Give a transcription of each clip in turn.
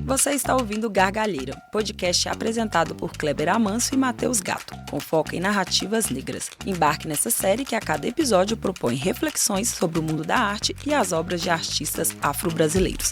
Você está ouvindo Gargalheira, podcast apresentado por Kleber Amanso e Matheus Gatto, com foco em narrativas negras. Embarque nessa série que a cada episódio propõe reflexões sobre o mundo da arte e as obras de artistas afro-brasileiros.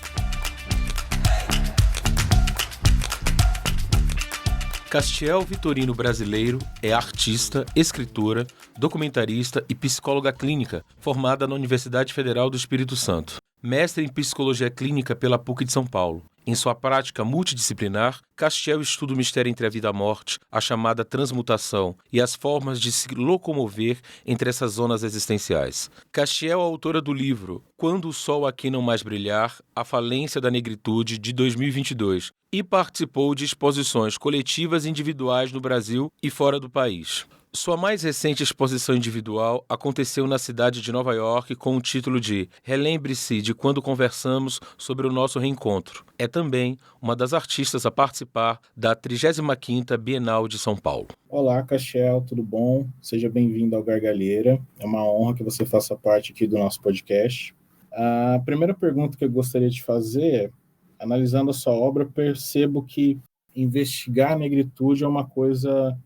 Castiel Vitorino Brasileiro é artista, escritora, documentarista e psicóloga clínica, formada na Universidade Federal do Espírito Santo. Mestre em Psicologia Clínica pela PUC de São Paulo. Em sua prática multidisciplinar, Castiel estuda o mistério entre a vida e a morte, a chamada transmutação e as formas de se locomover entre essas zonas existenciais. Castiel é autora do livro Quando o Sol Aqui Não Mais Brilhar, A Falência da Negritude, de 2022, e participou de exposições coletivas e individuais no Brasil e fora do país. Sua mais recente exposição individual aconteceu na cidade de Nova York com o título de Relembre-se de quando conversamos sobre o nosso reencontro. É também uma das artistas a participar da 35ª Bienal de São Paulo. Olá, Castiel, tudo bom? Seja bem-vindo ao Gargalheira. É uma honra que você faça parte aqui do nosso podcast. A primeira pergunta que eu gostaria de fazer é, analisando a sua obra, percebo que investigar a negritude é uma coisa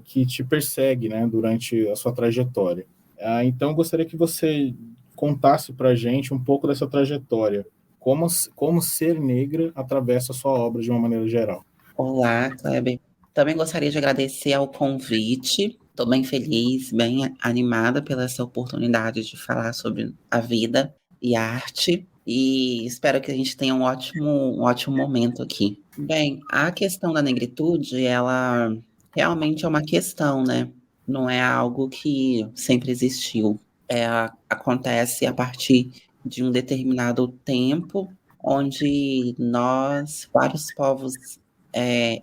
que te persegue, né, durante a sua trajetória. Então, eu gostaria que você contasse para a gente um pouco dessa trajetória. Como ser negra atravessa a sua obra de uma maneira geral. Olá, Kleber. Também gostaria de agradecer ao convite. Estou bem feliz, bem animada pela essa oportunidade de falar sobre a vida e a arte. E espero que a gente tenha um ótimo momento aqui. Bem, a questão da negritude, ela realmente é uma questão, né? Não é algo que sempre existiu. Acontece a partir de um determinado tempo, onde nós, vários povos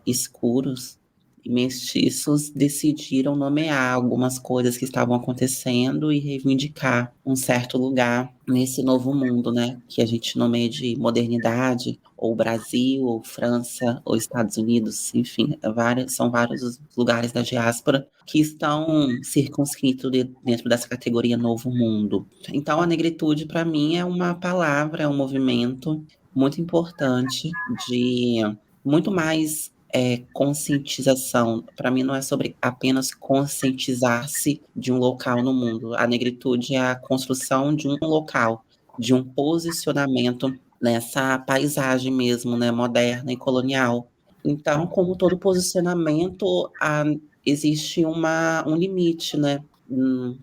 escuros e mestiços, decidiram nomear algumas coisas que estavam acontecendo e reivindicar um certo lugar nesse novo mundo, né? Que a gente nomeia de modernidade, ou Brasil, ou França, ou Estados Unidos, enfim, são vários os lugares da diáspora que estão circunscritos dentro dessa categoria Novo Mundo. Então, a negritude, para mim, é uma palavra, é um movimento muito importante de muito mais conscientização. Para mim, não é sobre apenas conscientizar-se de um local no mundo. A negritude é a construção de um local, de um posicionamento nessa paisagem mesmo, né, moderna e colonial. Então, como todo posicionamento, existe um limite, né?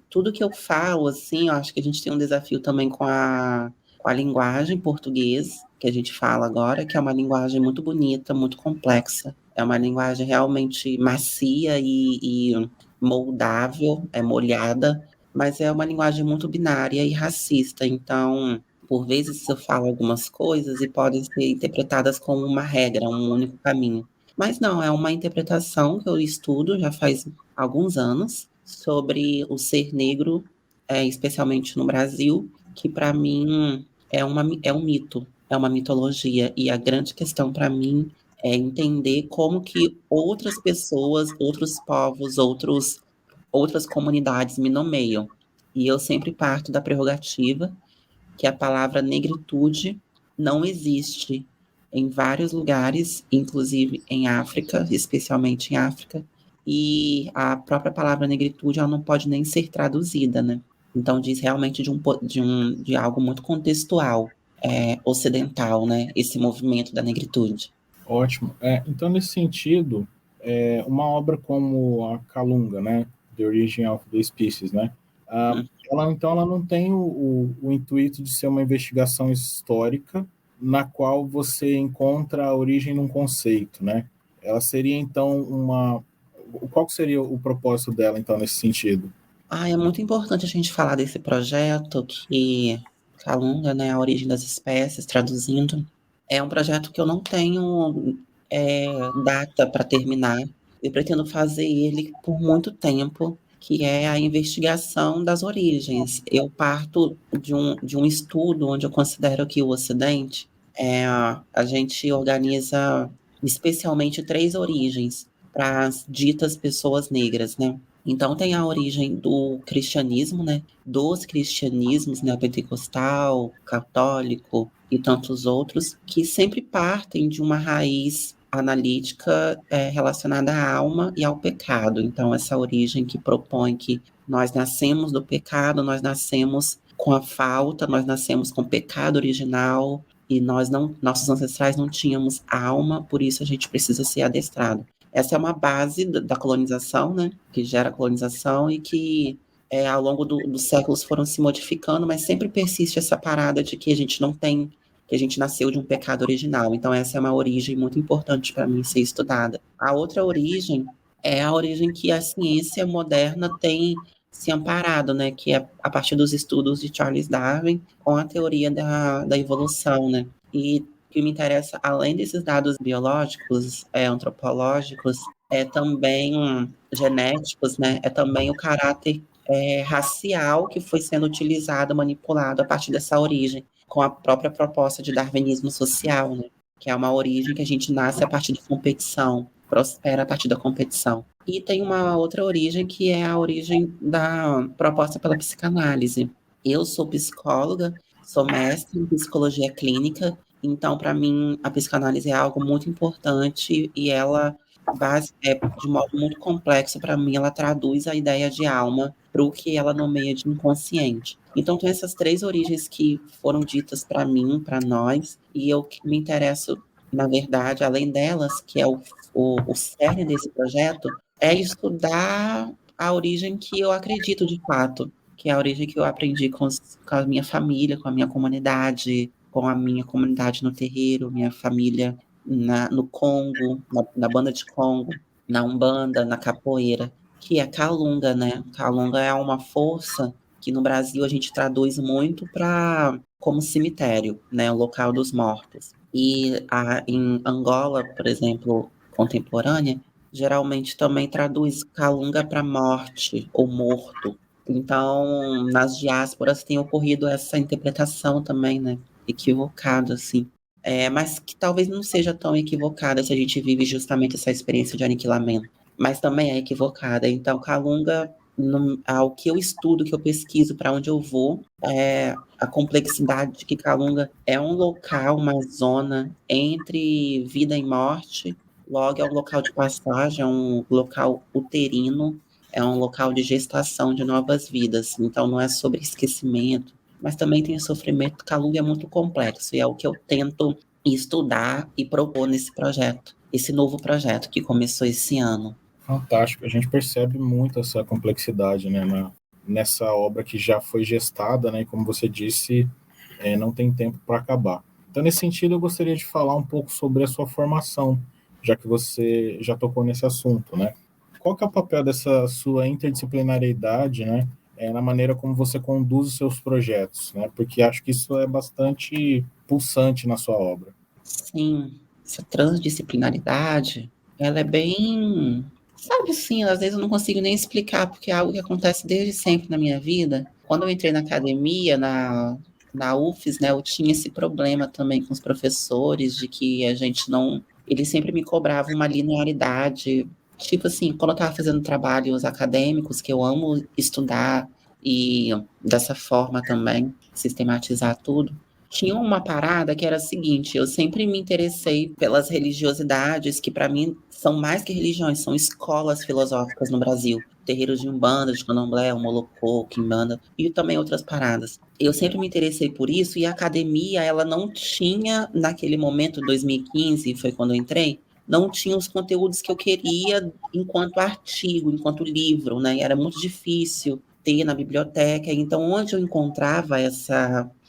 Tudo que eu falo, assim, eu acho que a gente tem um desafio também com a linguagem portuguesa, que a gente fala agora, que é uma linguagem muito bonita, muito complexa. É uma linguagem realmente macia e moldável, molhada, mas é uma linguagem muito binária e racista. Então, por vezes eu falo algumas coisas e podem ser interpretadas como uma regra, um único caminho. Mas não, é uma interpretação que eu estudo já faz alguns anos sobre o ser negro, especialmente no Brasil, que para mim é um mito, é uma mitologia. E a grande questão para mim é entender como que outras pessoas, outros povos, outras comunidades me nomeiam. E eu sempre parto da prerrogativa que a palavra negritude não existe em vários lugares, inclusive em África, especialmente em África, e a própria palavra negritude ela não pode nem ser traduzida, né? Então diz realmente de algo muito contextual, ocidental, né? Esse movimento da negritude. Ótimo. Então, nesse sentido, uma obra como a Kalunga, né, The Origin of the Species, né, ela não tem o intuito de ser uma investigação histórica na qual você encontra a origem num conceito, né? Ela seria, então, qual seria o propósito dela, então, nesse sentido? É muito importante a gente falar desse projeto que Kalunga, né, a origem das espécies, traduzindo, é um projeto que eu não tenho data para terminar. Eu pretendo fazer ele por muito tempo, que é a investigação das origens. Eu parto de um estudo onde eu considero que o Ocidente, a gente organiza especialmente 3 origens para as ditas pessoas negras, né? Então tem a origem do cristianismo, né? Dos cristianismos, né? Pentecostal, católico e tantos outros, que sempre partem de uma raiz analítica relacionada à alma e ao pecado. Então essa origem que propõe que nós nascemos do pecado, nós nascemos com a falta, nós nascemos com o pecado original e nossos ancestrais não tínhamos alma, por isso a gente precisa ser adestrado. Essa é uma base da colonização, né, que gera a colonização e que ao longo dos séculos foram se modificando, mas sempre persiste essa parada de que a gente não tem, que a gente nasceu de um pecado original. Então essa é uma origem muito importante para mim ser estudada. A outra origem é a origem que a ciência moderna tem se amparado, né, que é a partir dos estudos de Charles Darwin com a teoria da evolução, né, e que me interessa, além desses dados biológicos, antropológicos, também genéticos, né, é também o caráter racial que foi sendo utilizado, manipulado a partir dessa origem, com a própria proposta de darwinismo social, né, que é uma origem que a gente nasce a partir da competição, prospera a partir da competição. E tem uma outra origem que é a origem da proposta pela psicanálise. Eu sou psicóloga, sou mestre em psicologia clínica, então, para mim, a psicanálise é algo muito importante e ela, de modo muito complexo, para mim, ela traduz a ideia de alma para o que ela nomeia de inconsciente. Então, tem essas 3 origens que foram ditas para mim, para nós, e eu me interesso, na verdade, além delas, que é o cerne desse projeto, é estudar a origem que eu acredito de fato, que é a origem que eu aprendi com a minha família, com a minha comunidade, com a minha comunidade no terreiro, minha família no Congo, na banda de Congo, na Umbanda, na capoeira, que é Calunga, né? Calunga é uma força que no Brasil a gente traduz muito como cemitério, né? O local dos mortos. E em Angola, por exemplo, contemporânea, geralmente também traduz Calunga para morte ou morto. Então, nas diásporas tem ocorrido essa interpretação também, né? Equivocada, assim. Mas que talvez não seja tão equivocada se a gente vive justamente essa experiência de aniquilamento. Mas também é equivocada. Então, Calunga, ao que eu estudo, que eu pesquiso, para onde eu vou, a complexidade de que Calunga é um local, uma zona entre vida e morte, logo é um local de passagem, é um local uterino, é um local de gestação de novas vidas. Então, não é sobre esquecimento, mas também tem sofrimento. Calunga é muito complexo e é o que eu tento estudar e propor nesse projeto, esse novo projeto que começou esse ano. Fantástico, a gente percebe muito essa complexidade, né, nessa obra que já foi gestada, né, e como você disse, não tem tempo para acabar. Então, nesse sentido, eu gostaria de falar um pouco sobre a sua formação, já que você já tocou nesse assunto, né? Qual que é o papel dessa sua interdisciplinariedade, né, na maneira como você conduz os seus projetos, né? Porque acho que isso é bastante pulsante na sua obra. Sim, essa transdisciplinaridade, ela é bem... Sabe, assim, às vezes eu não consigo nem explicar, porque é algo que acontece desde sempre na minha vida. Quando eu entrei na academia, na UFES, né, eu tinha esse problema também com os professores, de que a gente não... Eles sempre me cobravam uma linearidade. Tipo assim, quando eu estava fazendo trabalhos acadêmicos, que eu amo estudar, e dessa forma também, sistematizar tudo, tinha uma parada que era a seguinte: eu sempre me interessei pelas religiosidades, que para mim são mais que religiões, são escolas filosóficas no Brasil. Terreiros de Umbanda, de Candomblé, o Molocô, Quimbanda e também outras paradas. Eu sempre me interessei por isso e a academia, ela não tinha, naquele momento, 2015, foi quando eu entrei, não tinha os conteúdos que eu queria enquanto artigo, enquanto livro, né? Era muito difícil ter na biblioteca. Então, onde eu encontrava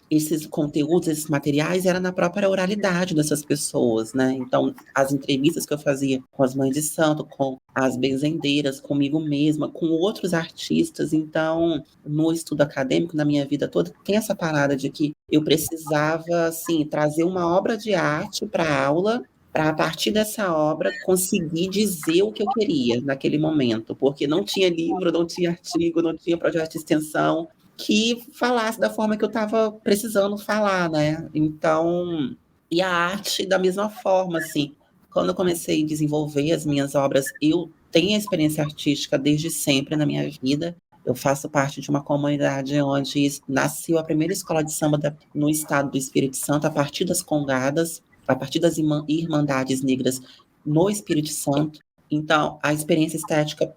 esses conteúdos, esses materiais, era na própria oralidade dessas pessoas, né? Então, as entrevistas que eu fazia com as mães de santo, com as benzendeiras, comigo mesma, com outros artistas. Então, no estudo acadêmico, na minha vida toda, tem essa parada de que eu precisava, assim, trazer uma obra de arte para a aula, para, a partir dessa obra, conseguir dizer o que eu queria naquele momento, porque não tinha livro, não tinha artigo, não tinha projeto de extensão que falasse da forma que eu estava precisando falar, né? Então, e a arte da mesma forma, assim. Quando eu comecei a desenvolver as minhas obras, eu tenho a experiência artística desde sempre na minha vida. Eu faço parte de uma comunidade onde nasceu a primeira escola de samba no estado do Espírito Santo, a partir das congadas, a partir das irmandades negras no Espírito Santo. Então, a experiência estética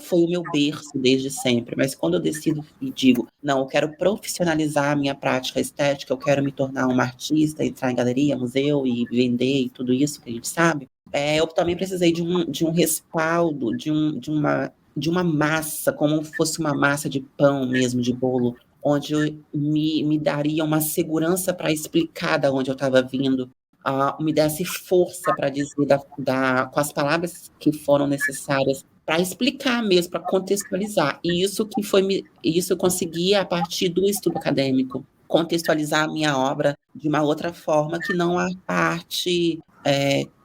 foi o meu berço desde sempre, mas quando eu decido e digo, não, eu quero profissionalizar a minha prática estética, eu quero me tornar uma artista, entrar em galeria, museu e vender e tudo isso que a gente sabe, eu também precisei de um respaldo, de uma massa, como fosse uma massa de pão mesmo, de bolo, onde me daria uma segurança para explicar de onde eu estava vindo, me desse força para dizer com as palavras que foram necessárias para explicar mesmo, para contextualizar. E isso eu consegui a partir do estudo acadêmico, contextualizar a minha obra de uma outra forma que não a arte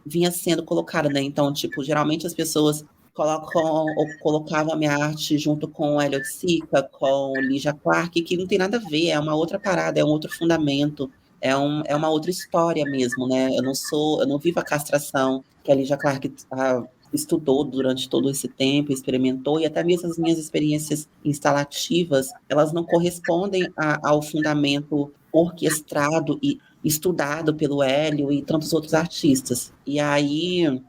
vinha sendo colocada, né? Então, tipo, geralmente as pessoas colocavam a minha arte junto com Elliot Sica, com Lígia Clark, que não tem nada a ver, é uma outra parada, é um outro fundamento, é uma outra história mesmo, né? Eu não vivo a castração que a Lígia Clark estudou durante todo esse tempo, experimentou, e até mesmo as minhas experiências instalativas, elas não correspondem ao fundamento orquestrado e estudado pelo Hélio e tantos outros artistas. E aí,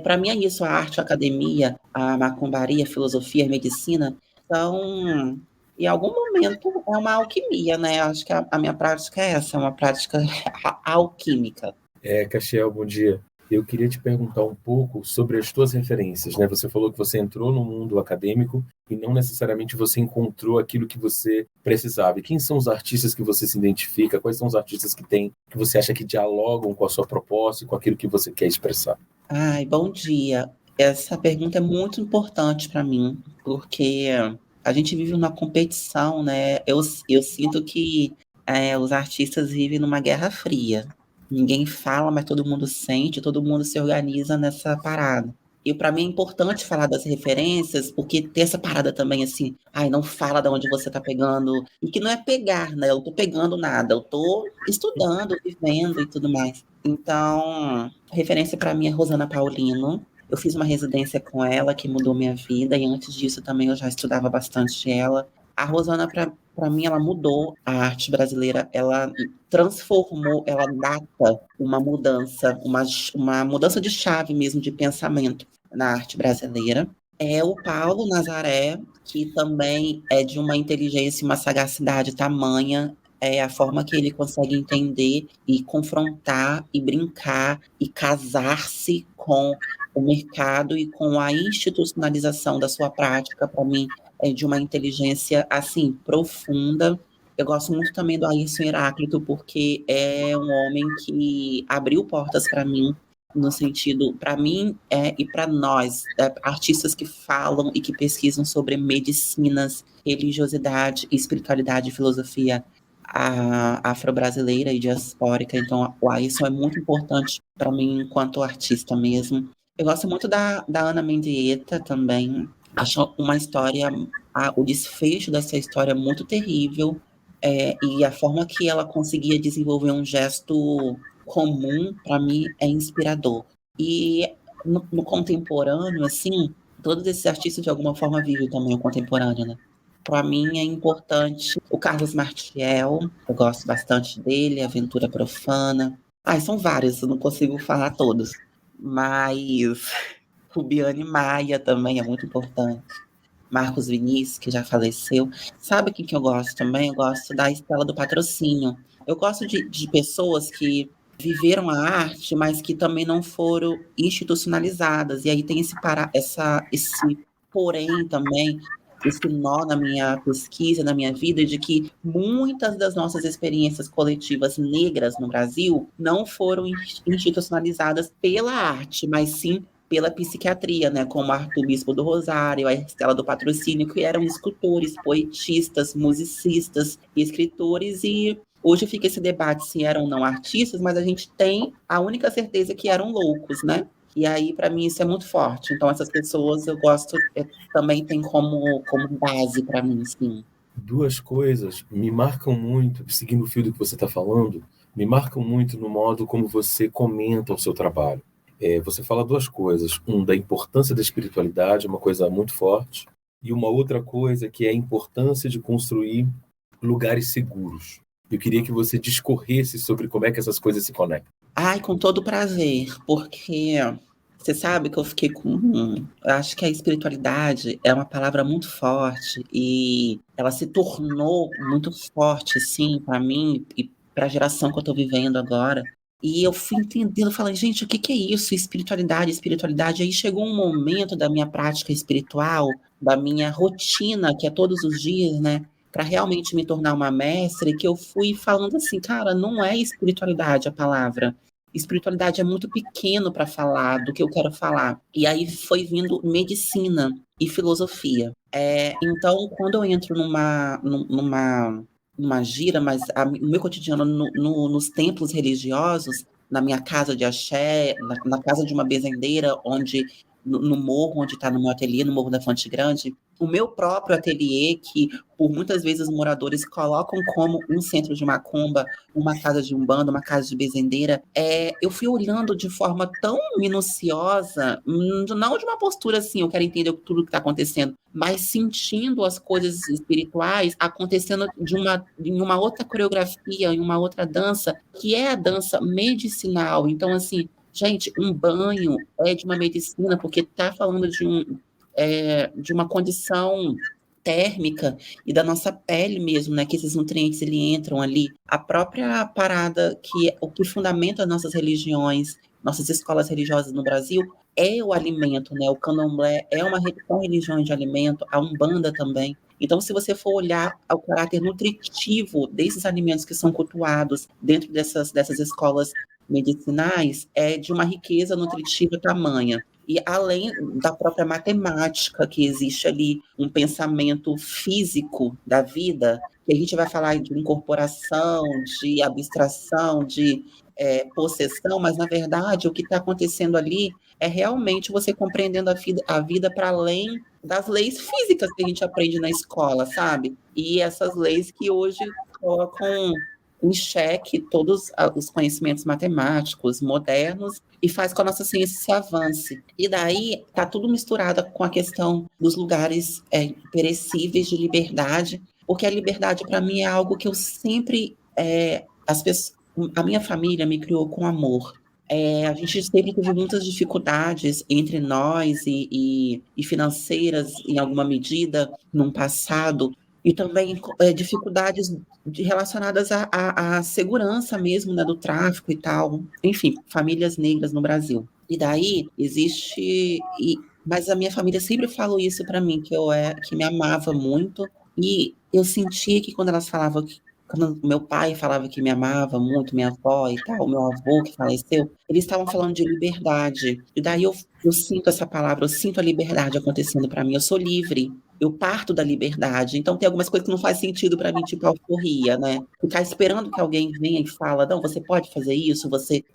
para mim é isso, a arte, a academia, a macumbaria, a filosofia, a medicina, são, em algum momento, é uma alquimia, né? Acho que a minha prática é essa, é uma prática alquímica. Castiel, bom dia. Eu queria te perguntar um pouco sobre as tuas referências, né? Você falou que você entrou no mundo acadêmico e não necessariamente você encontrou aquilo que você precisava. E quem são os artistas que você se identifica? Quais são os artistas que você acha que dialogam com a sua proposta e com aquilo que você quer expressar? Ai, bom dia. Essa pergunta é muito importante para mim, porque a gente vive numa competição, né? Eu sinto que os artistas vivem numa guerra fria. Ninguém fala, mas todo mundo sente, todo mundo se organiza nessa parada. E para mim é importante falar das referências, porque tem essa parada também assim, não fala de onde você tá pegando, e que não é pegar, né? Eu tô pegando nada, eu tô estudando, vivendo e tudo mais. Então, referência para mim é Rosana Paulino. Eu fiz uma residência com ela que mudou minha vida, e antes disso também eu já estudava bastante ela. A Rosana, para mim, ela mudou a arte brasileira, ela transformou, ela data uma mudança de chave mesmo, de pensamento na arte brasileira. É o Paulo Nazaré, que também é de uma inteligência e uma sagacidade tamanha, é a forma que ele consegue entender e confrontar e brincar e casar-se com o mercado e com a institucionalização da sua prática, para mim, é de uma inteligência, assim, profunda. Eu gosto muito também do Ayrton Heráclito, porque é um homem que abriu portas para mim, no sentido, para mim e para nós, artistas que falam e que pesquisam sobre medicinas, religiosidade, espiritualidade e filosofia afro-brasileira e diaspórica. Então, o Ayrton é muito importante para mim enquanto artista mesmo. Eu gosto muito da Ana Mendieta também. Acho uma história, o desfecho dessa história é muito terrível, e a forma que ela conseguia desenvolver um gesto comum, para mim, é inspirador. E no contemporâneo, assim, todos esses artistas de alguma forma vivem também o contemporâneo, né? Para mim é importante o Carlos Martiel, eu gosto bastante dele, Aventura Profana. São vários, eu não consigo falar todos, mas Rubiane Maia também é muito importante. Marcos Vinícius, que já faleceu. Sabe quem que eu gosto também? Eu gosto da Estela do Patrocínio. Eu gosto de pessoas que viveram a arte, mas que também não foram institucionalizadas. E aí tem esse porém também, esse nó na minha pesquisa, na minha vida, de que muitas das nossas experiências coletivas negras no Brasil não foram institucionalizadas pela arte, mas sim pela psiquiatria, né, como Arthur Bispo do Rosário, a Estela do Patrocínio, que eram escultores, poetistas, musicistas, escritores, e hoje fica esse debate se eram ou não artistas, mas a gente tem a única certeza que eram loucos, né? E aí, para mim, isso é muito forte. Então, essas pessoas eu gosto, também tem como base para mim, sim. Duas coisas me marcam muito, seguindo o fio do que você está falando, me marcam muito no modo como você comenta o seu trabalho. Você fala duas coisas. Da importância da espiritualidade, uma coisa muito forte, e uma outra coisa que é a importância de construir lugares seguros. Eu queria que você discorresse sobre como é que essas coisas se conectam. Ai, com todo prazer, porque você sabe que eu fiquei com. Eu acho que a espiritualidade é uma palavra muito forte e ela se tornou muito forte, sim, para mim e para a geração que eu estou vivendo agora. E eu fui entendendo, falei, gente, o que que é isso? Espiritualidade, espiritualidade. Aí chegou um momento da minha prática espiritual, da minha rotina, que é todos os dias, né? Para realmente me tornar uma mestre, que eu fui falando assim, cara, não é espiritualidade a palavra. Espiritualidade é muito pequeno para falar do que eu quero falar. E aí foi vindo medicina e filosofia. Então, quando eu entro numa gira, mas o meu cotidiano nos templos religiosos, na minha casa de axé, na casa de uma bezendeira, onde no morro, onde está no meu ateliê, no Morro da Fonte Grande, o meu próprio ateliê, que por muitas vezes os moradores colocam como um centro de macumba, uma casa de umbanda, uma casa de bezendeira, eu fui olhando de forma tão minuciosa, não de uma postura assim, eu quero entender tudo que está acontecendo, mas sentindo as coisas espirituais acontecendo em uma outra coreografia, em uma outra dança, que é a dança medicinal. Então, assim, gente, um banho é de uma medicina, porque está falando de uma condição térmica e da nossa pele mesmo, né? Que esses nutrientes ele entram ali. A própria parada que o que fundamenta nossas religiões, nossas escolas religiosas no Brasil é o alimento, né? O candomblé são religiões de alimento, a umbanda também. Então, se você for olhar ao caráter nutritivo desses alimentos que são cultuados dentro dessas escolas medicinais, é de uma riqueza nutritiva tamanha. E além da própria matemática que existe ali, um pensamento físico da vida, que a gente vai falar de incorporação, de abstração, de possessão, mas na verdade o que está acontecendo ali é realmente você compreendendo a vida para além das leis físicas que a gente aprende na escola, sabe? E essas leis que hoje colocam em xeque todos os conhecimentos matemáticos modernos e faz com que a nossa ciência se avance. E daí está tudo misturado com a questão dos lugares perecíveis de liberdade, porque a liberdade para mim é algo que eu sempre a minha família me criou com amor. A gente sempre teve muitas dificuldades entre nós e financeiras, em alguma medida, num passado, e também dificuldades relacionadas à segurança mesmo, né, do tráfico e tal. Enfim, famílias negras no Brasil. E daí existe. Mas a minha família sempre falou isso para mim, que me amava muito. E eu sentia que quando elas falavam quando meu pai falava que me amava muito, minha avó e tal, meu avô que faleceu, eles estavam falando de liberdade. E daí eu sinto essa palavra, eu sinto a liberdade acontecendo para mim. Eu sou livre, eu parto da liberdade. Então tem algumas coisas que não faz sentido para mim, tipo a alforria, né? Ficar esperando que alguém venha e fala, não, você pode fazer isso,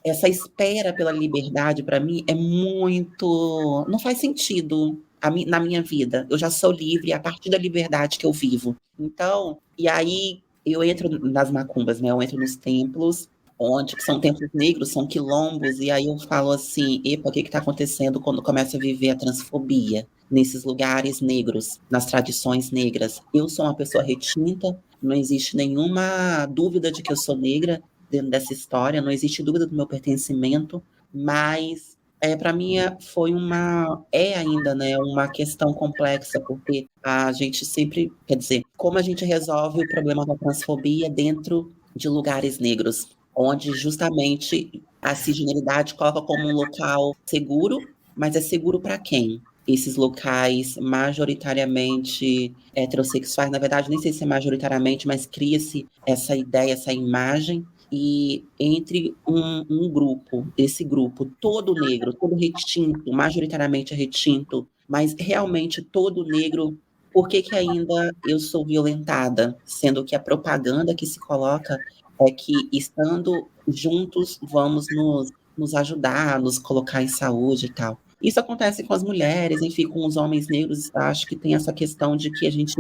essa espera pela liberdade para mim é muito, não faz sentido na minha vida. Eu já sou livre a partir da liberdade que eu vivo. Então, e aí eu entro nas macumbas, né? Eu entro nos templos, que são templos negros, são quilombos, e aí eu falo assim, epa, o que está acontecendo quando começa a viver a transfobia nesses lugares negros, nas tradições negras? Eu sou uma pessoa retinta, não existe nenhuma dúvida de que eu sou negra dentro dessa história, não existe dúvida do meu pertencimento, mas para mim é ainda, né, uma questão complexa, porque a gente sempre, quer dizer, como a gente resolve o problema da transfobia dentro de lugares negros, onde justamente a cisgeneridade coloca como um local seguro, mas é seguro para quem? Esses locais majoritariamente heterossexuais, na verdade, nem sei se é majoritariamente, mas cria-se essa ideia, essa imagem, e entre um grupo, esse grupo todo negro, todo retinto, majoritariamente retinto, mas realmente todo negro, por que que ainda eu sou violentada? Sendo que a propaganda que se coloca é que estando juntos vamos nos ajudar, nos colocar em saúde e tal. Isso acontece com as mulheres, enfim, com os homens negros, acho que tem essa questão de que a gente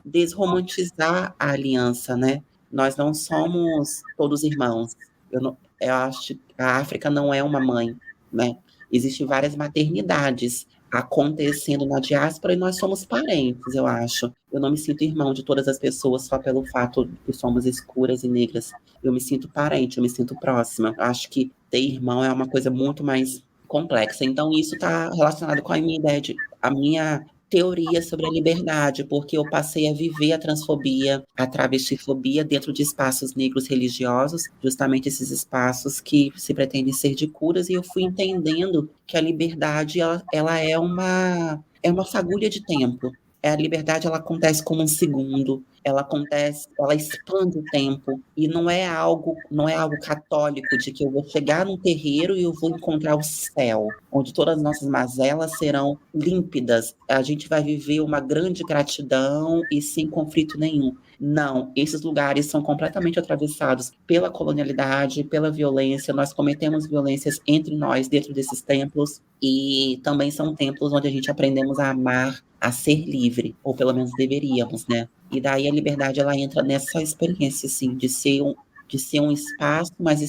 desromantizar a aliança, né? Nós não somos todos irmãos. Eu acho que a África não é uma mãe, né? existem várias maternidades acontecendo na diáspora e nós somos parentes, eu acho. Eu não me sinto irmão de todas as pessoas só pelo fato de que somos escuras e negras. Eu me sinto parente, eu me sinto próxima. Eu acho que ter irmão é uma coisa muito mais complexa. Então, isso está relacionado com a minha ideia a minha teoria sobre a liberdade, porque eu passei a viver a transfobia, a travestifobia dentro de espaços negros religiosos, justamente esses espaços que se pretendem ser de curas, e eu fui entendendo que a liberdade ela é uma fagulha de tempo. A liberdade ela acontece como um segundo, ela acontece, ela expande o tempo e não é algo católico de que eu vou chegar num terreiro e eu vou encontrar o céu, onde todas as nossas mazelas serão límpidas. A gente vai viver uma grande gratidão e sem conflito nenhum. Não, esses lugares são completamente atravessados pela colonialidade, pela violência. Nós cometemos violências entre nós dentro desses templos e também são templos onde a gente aprendemos a amar, a ser livre, ou pelo menos deveríamos, né? E daí a liberdade ela entra nessa experiência assim de ser um espaço, mas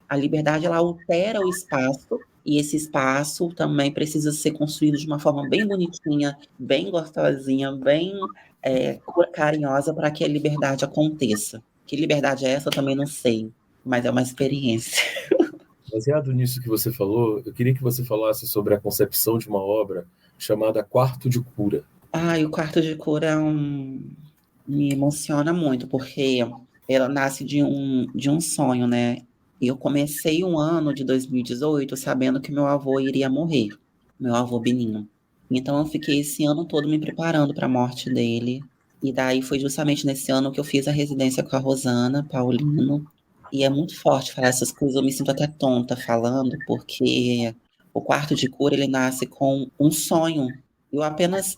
a liberdade ela altera o espaço e esse espaço também precisa ser construído de uma forma bem bonitinha, bem gostosinha, bem carinhosa para que a liberdade aconteça. Que liberdade é essa, eu também não sei, mas é uma experiência. Baseado nisso que você falou, eu queria que você falasse sobre a concepção de uma obra chamada Quarto de Cura. E o Quarto de Cura me emociona muito, porque ela nasce de um sonho, né? Eu comecei um ano de 2018 sabendo que meu avô iria morrer, meu avô Benino. Então eu fiquei esse ano todo me preparando para a morte dele. E daí foi justamente nesse ano que eu fiz a residência com a Rosana Paulino. E é muito forte falar essas coisas, eu me sinto até tonta falando, porque o Quarto de Cura ele nasce com um sonho. Eu apenas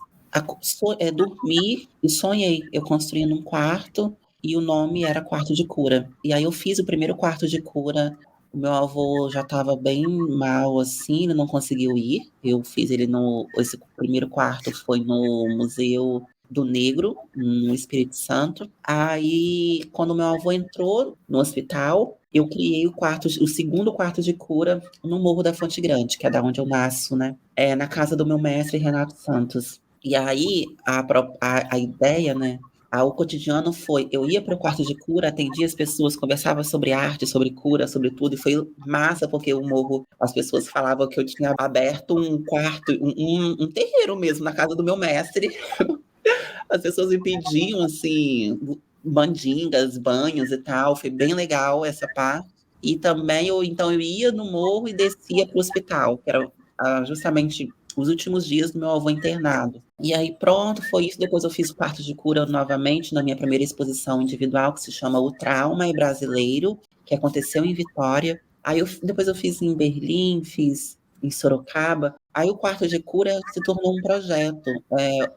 dormi e sonhei. Eu construindo um quarto e o nome era Quarto de Cura. E aí eu fiz o primeiro quarto de cura. O meu avô já estava bem mal, assim, ele não conseguiu ir. Eu fiz ele esse primeiro quarto foi no Museu do Negro, no Espírito Santo. Aí, quando meu avô entrou no hospital, eu criei o segundo quarto de cura no Morro da Fonte Grande, que é da onde eu nasço, né? Na casa do meu mestre Renato Santos. E aí, a ideia, né? O cotidiano foi, eu ia para o quarto de cura, atendia as pessoas, conversava sobre arte, sobre cura, sobre tudo, e foi massa, porque o morro, as pessoas falavam que eu tinha aberto um quarto, um terreiro mesmo, na casa do meu mestre. As pessoas me pediam, assim, mandingas, banhos e tal, foi bem legal essa parte. E também, então, eu ia no morro e descia para o hospital, que era justamente os últimos dias do meu avô internado. E aí, pronto, foi isso. Depois eu fiz o quarto de cura novamente na minha primeira exposição individual, que se chama O Trauma é Brasileiro, que aconteceu em Vitória. Aí, depois eu fiz em Berlim, fiz em Sorocaba. Aí, o quarto de cura se tornou um projeto.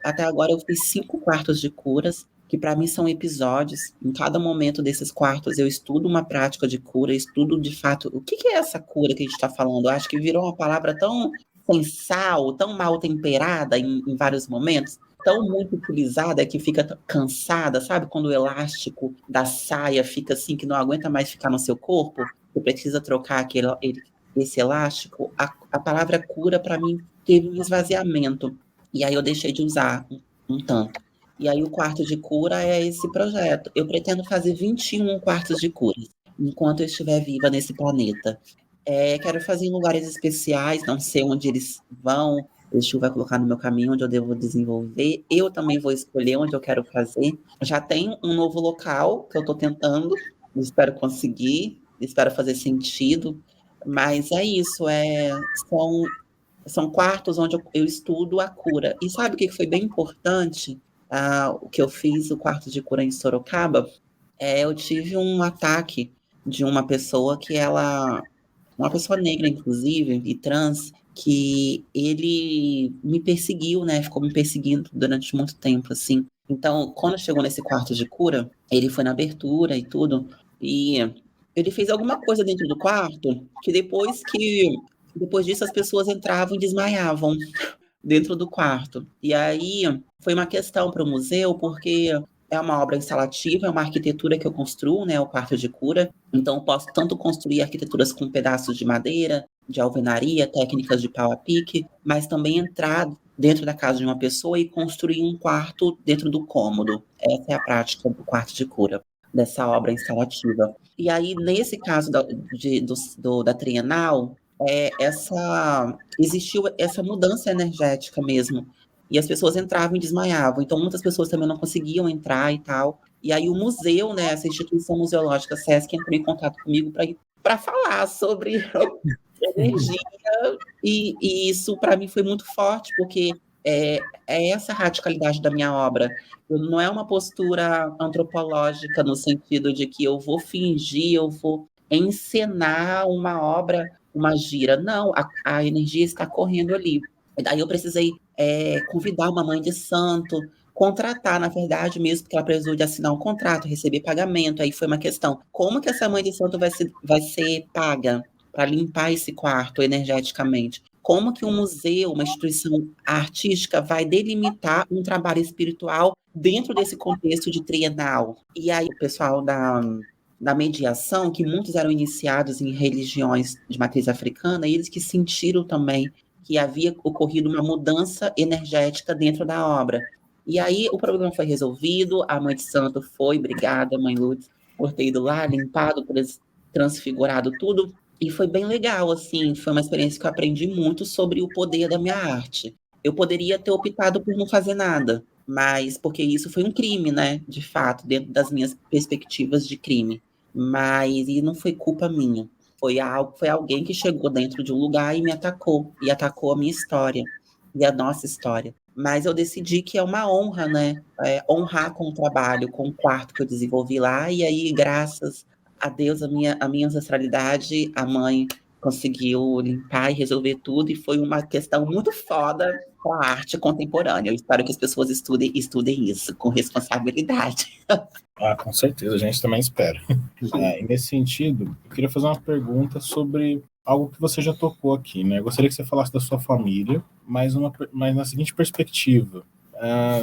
Até agora, eu fiz 5 quartos de curas, que para mim são episódios. Em cada momento desses quartos, eu estudo uma prática de cura, estudo de fato o que é essa cura que a gente está falando. Eu acho que virou uma palavra tão sem sal, tão mal temperada em vários momentos, tão muito utilizada que fica cansada, sabe? Quando o elástico da saia fica assim, que não aguenta mais ficar no seu corpo, você precisa trocar esse elástico. A palavra cura, para mim, teve um esvaziamento. E aí eu deixei de usar um tanto. E aí o quarto de cura é esse projeto. Eu pretendo fazer 21 quartos de cura, enquanto eu estiver viva nesse planeta. Quero fazer em lugares especiais, não sei onde eles vão. O Chu vai colocar no meu caminho onde eu devo desenvolver. Eu também vou escolher onde eu quero fazer. Já tem um novo local que eu estou tentando. Espero conseguir, espero fazer sentido. Mas é isso, são quartos onde eu estudo a cura. E sabe o que foi bem importante? O que eu fiz, o quarto de cura em Sorocaba, eu tive um ataque de uma pessoa uma pessoa negra, inclusive, e trans, que ele me perseguiu, né? Ficou me perseguindo durante muito tempo, assim. Então, quando chegou nesse quarto de cura, ele foi na abertura e tudo, e ele fez alguma coisa dentro do quarto, que depois disso as pessoas entravam e desmaiavam dentro do quarto. E aí, foi uma questão para o museu, porque é uma obra instalativa, é uma arquitetura que eu construo, né, o quarto de cura. Então, eu posso tanto construir arquiteturas com pedaços de madeira, de alvenaria, técnicas de pau a pique, mas também entrar dentro da casa de uma pessoa e construir um quarto dentro do cômodo. Essa é a prática do quarto de cura, dessa obra instalativa. E aí, nesse caso da Trienal, existiu essa mudança energética mesmo. E as pessoas entravam e desmaiavam. Então, muitas pessoas também não conseguiam entrar e tal. E aí, o museu, né, essa instituição museológica, SESC, entrou em contato comigo para falar sobre energia. E isso, para mim, foi muito forte, porque é essa radicalidade da minha obra. Não é uma postura antropológica no sentido de que eu vou fingir, eu vou encenar uma obra, uma gira. Não, a energia está correndo ali. Daí eu precisei convidar uma mãe de santo, contratar, na verdade, mesmo, porque ela precisou de assinar um contrato, receber pagamento. Aí foi uma questão: como que essa mãe de santo vai ser paga para limpar esse quarto energeticamente? Como que um museu, uma instituição artística, vai delimitar um trabalho espiritual dentro desse contexto de trienal? E aí o pessoal da mediação, que muitos eram iniciados em religiões de matriz africana, eles que sentiram também que havia ocorrido uma mudança energética dentro da obra. E aí o problema foi resolvido, a mãe de santo foi, obrigada, mãe Lourdes, por ter ido lá, limpado, transfigurado tudo, e foi bem legal, assim, foi uma experiência que eu aprendi muito sobre o poder da minha arte. Eu poderia ter optado por não fazer nada, mas porque isso foi um crime, né, de fato, dentro das minhas perspectivas de crime. Mas e não foi culpa minha. Foi alguém que chegou dentro de um lugar e me atacou, e atacou a minha história, e a nossa história. Mas eu decidi que é uma honra, né, honrar com o trabalho, com o quarto que eu desenvolvi lá, e aí, graças a Deus, a minha ancestralidade, a mãe conseguiu limpar e resolver tudo, e foi uma questão muito foda para a arte contemporânea. Eu espero que as pessoas estudem isso com responsabilidade. Com certeza, a gente também espera. E nesse sentido, eu queria fazer uma pergunta sobre algo que você já tocou aqui, né? Eu gostaria que você falasse da sua família, mas na seguinte perspectiva: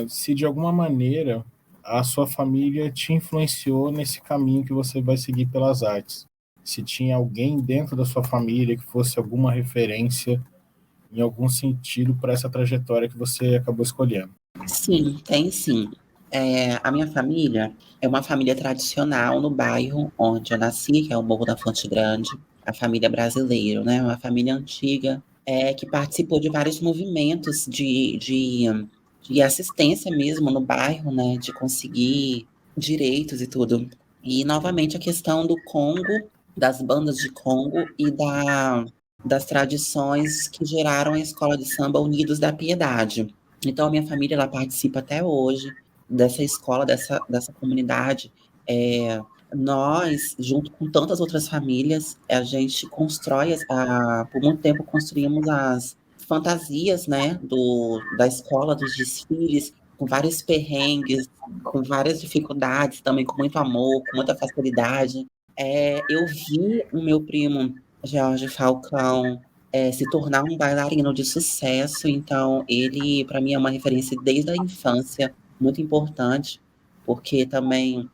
se de alguma maneira a sua família te influenciou nesse caminho que você vai seguir pelas artes. Se tinha alguém dentro da sua família que fosse alguma referência em algum sentido para essa trajetória que você acabou escolhendo. Sim, tem sim. A minha família é uma família tradicional no bairro onde eu nasci, que é o Morro da Fonte Grande, a família brasileira, né? Uma família antiga que participou de vários movimentos de assistência mesmo no bairro, né? De conseguir direitos e tudo. E, novamente, a questão do Congo, das bandas de Congo e das tradições que geraram a Escola de Samba Unidos da Piedade. Então, a minha família ela participa até hoje dessa escola, dessa comunidade. Nós, junto com tantas outras famílias, a gente constrói, por muito tempo construímos as fantasias, né, da escola, dos desfiles, com vários perrengues, com várias dificuldades, também com muito amor, com muita facilidade. Eu vi o meu primo, Jorge Falcão, se tornar um bailarino de sucesso, então ele, para mim, é uma referência desde a infância, muito importante, porque também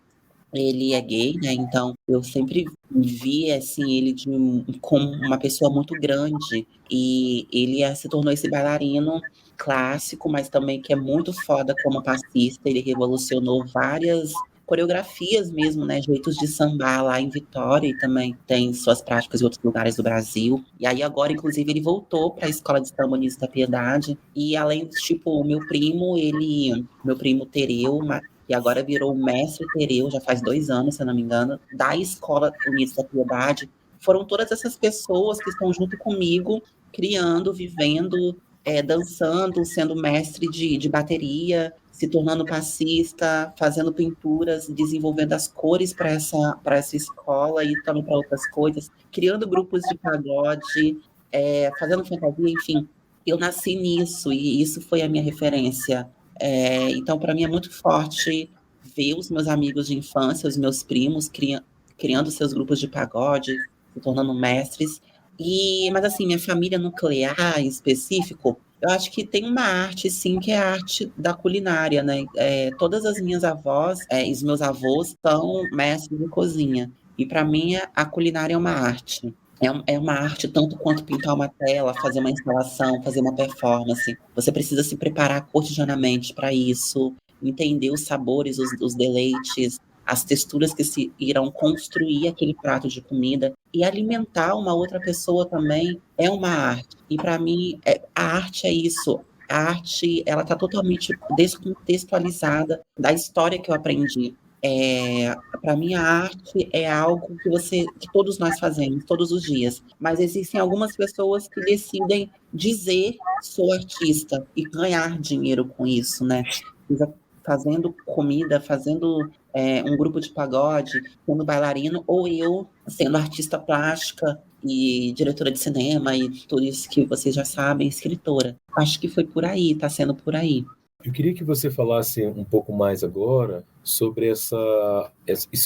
ele é gay, né? Então eu sempre vi assim ele como uma pessoa muito grande e ele se tornou esse bailarino clássico, mas também que é muito foda como passista. Ele revolucionou várias coreografias mesmo, né? Jeitos de sambar lá em Vitória e também tem suas práticas em outros lugares do Brasil. E aí agora, inclusive, ele voltou para a Escola de Samba Unidos da Piedade e além, tipo, o meu primo Tereu, que agora virou mestre Tereu, já faz 2 anos, se eu não me engano, da Escola Unidos da Piedade. Foram todas essas pessoas que estão junto comigo, criando, vivendo, dançando, sendo mestre de bateria, se tornando passista, fazendo pinturas, desenvolvendo as cores para essa escola e também para outras coisas, criando grupos de pagode, fazendo fantasia, enfim. Eu nasci nisso e isso foi a minha referência. Então, para mim é muito forte ver os meus amigos de infância, os meus primos, criando seus grupos de pagode, se tornando mestres. Mas, assim, minha família nuclear, em específico, eu acho que tem uma arte, sim, que é a arte da culinária, né? Todas as minhas avós e os meus avós são mestres de cozinha. E, para mim, a culinária é uma arte. É uma arte tanto quanto pintar uma tela, fazer uma instalação, fazer uma performance. Você precisa se preparar cotidianamente para isso, entender os sabores, os deleites, as texturas que se irão construir aquele prato de comida e alimentar uma outra pessoa também é uma arte. E para mim, a arte é isso. A arte, ela está totalmente descontextualizada da história que eu aprendi. Para mim, a arte é algo que todos nós fazemos todos os dias, mas existem algumas pessoas que decidem dizer sou artista e ganhar dinheiro com isso, né? Seja fazendo comida, fazendo um grupo de pagode, sendo bailarino, ou eu sendo artista plástica e diretora de cinema e tudo isso que vocês já sabem, escritora. Acho que foi por aí, está sendo por aí. Eu queria que você falasse um pouco mais agora sobre isso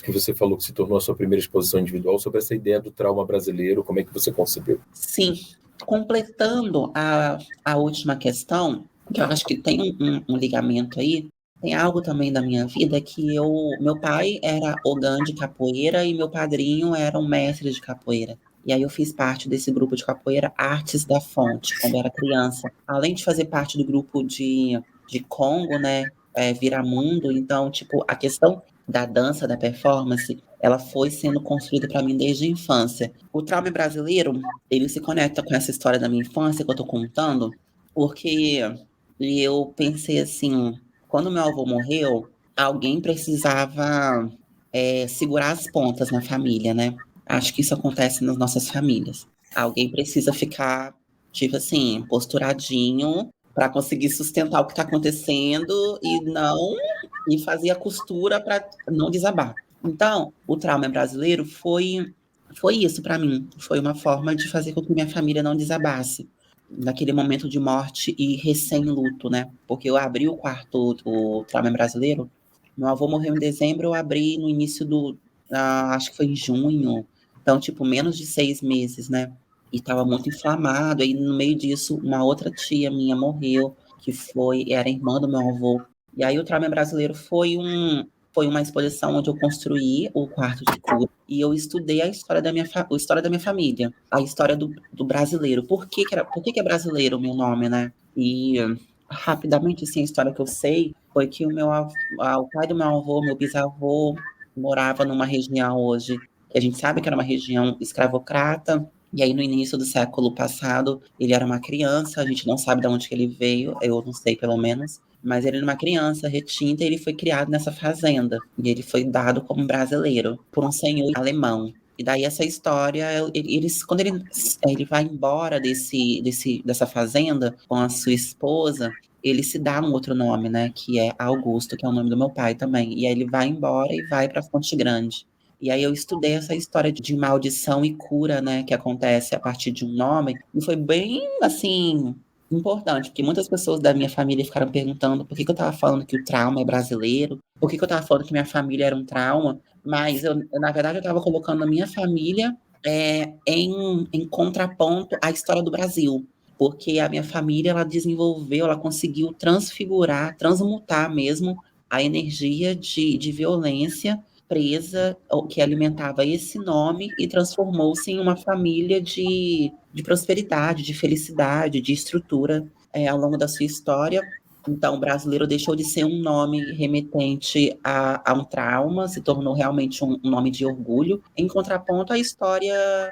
que você falou que se tornou a sua primeira exposição individual, sobre essa ideia do trauma brasileiro, como é que você concebeu? Sim, completando a última questão, que eu acho que tem um ligamento aí, tem algo também da minha vida que meu pai era ogã de capoeira e meu padrinho era um mestre de capoeira. E aí eu fiz parte desse grupo de capoeira Artes da Fonte, quando eu era criança. Além de fazer parte do grupo de Congo, né, Viramundo, então, tipo, a questão da dança, da performance, ela foi sendo construída para mim desde a infância. O trauma brasileiro, ele se conecta com essa história da minha infância que eu tô contando, porque eu pensei assim, quando meu avô morreu, alguém precisava segurar as pontas na família, né? Acho que isso acontece nas nossas famílias. Alguém precisa ficar, tipo assim, posturadinho para conseguir sustentar o que está acontecendo e fazer a costura para não desabar. Então, o trauma brasileiro foi isso para mim. Foi uma forma de fazer com que minha família não desabasse naquele momento de morte e recém-luto, né? Porque eu abri o quarto do trauma brasileiro. Meu avô morreu em dezembro, eu abri no início acho que foi em junho. Então, tipo, menos de 6 meses, né? E estava muito inflamado. Aí, no meio disso, uma outra tia minha morreu, era irmã do meu avô. E aí, o trauma brasileiro foi uma exposição onde eu construí o quarto de cura e eu estudei a história da minha família, a história do brasileiro. Por que que é brasileiro o meu nome, né? E rapidamente, assim, a história que eu sei foi que o pai do meu avô, meu bisavô, morava numa região hoje que a gente sabe que era uma região escravocrata. E aí, no início do século passado, ele era uma criança, a gente não sabe de onde que ele veio, eu não sei pelo menos, mas ele era uma criança retinta e ele foi criado nessa fazenda. E ele foi dado como brasileiro por um senhor alemão. E daí essa história, quando ele vai embora dessa fazenda com a sua esposa, ele se dá um outro nome, né? Que é Augusto, que é o nome do meu pai também. E aí ele vai embora e vai para Fonte Grande. E aí eu estudei essa história de maldição e cura, né, que acontece a partir de um nome, e foi bem, assim, importante, porque muitas pessoas da minha família ficaram perguntando por que eu estava falando que o trauma é brasileiro, por que eu estava falando que minha família era um trauma, mas na verdade eu estava colocando a minha família em contraponto à história do Brasil, porque a minha família, ela conseguiu transmutar mesmo a energia de violência presa, que alimentava esse nome e transformou-se em uma família de prosperidade, de felicidade, de estrutura ao longo da sua história. Então, o brasileiro deixou de ser um nome remetente a um trauma, se tornou realmente um nome de orgulho, em contraponto à história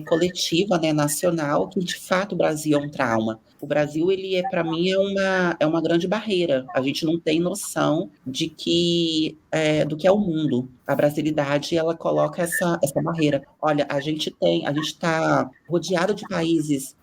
coletiva, né, nacional, que de fato o Brasil é um trauma. O Brasil, ele para mim, é uma grande barreira. A gente não tem noção do que é o mundo. A brasilidade, ela coloca essa barreira. Olha, a gente está rodeado de países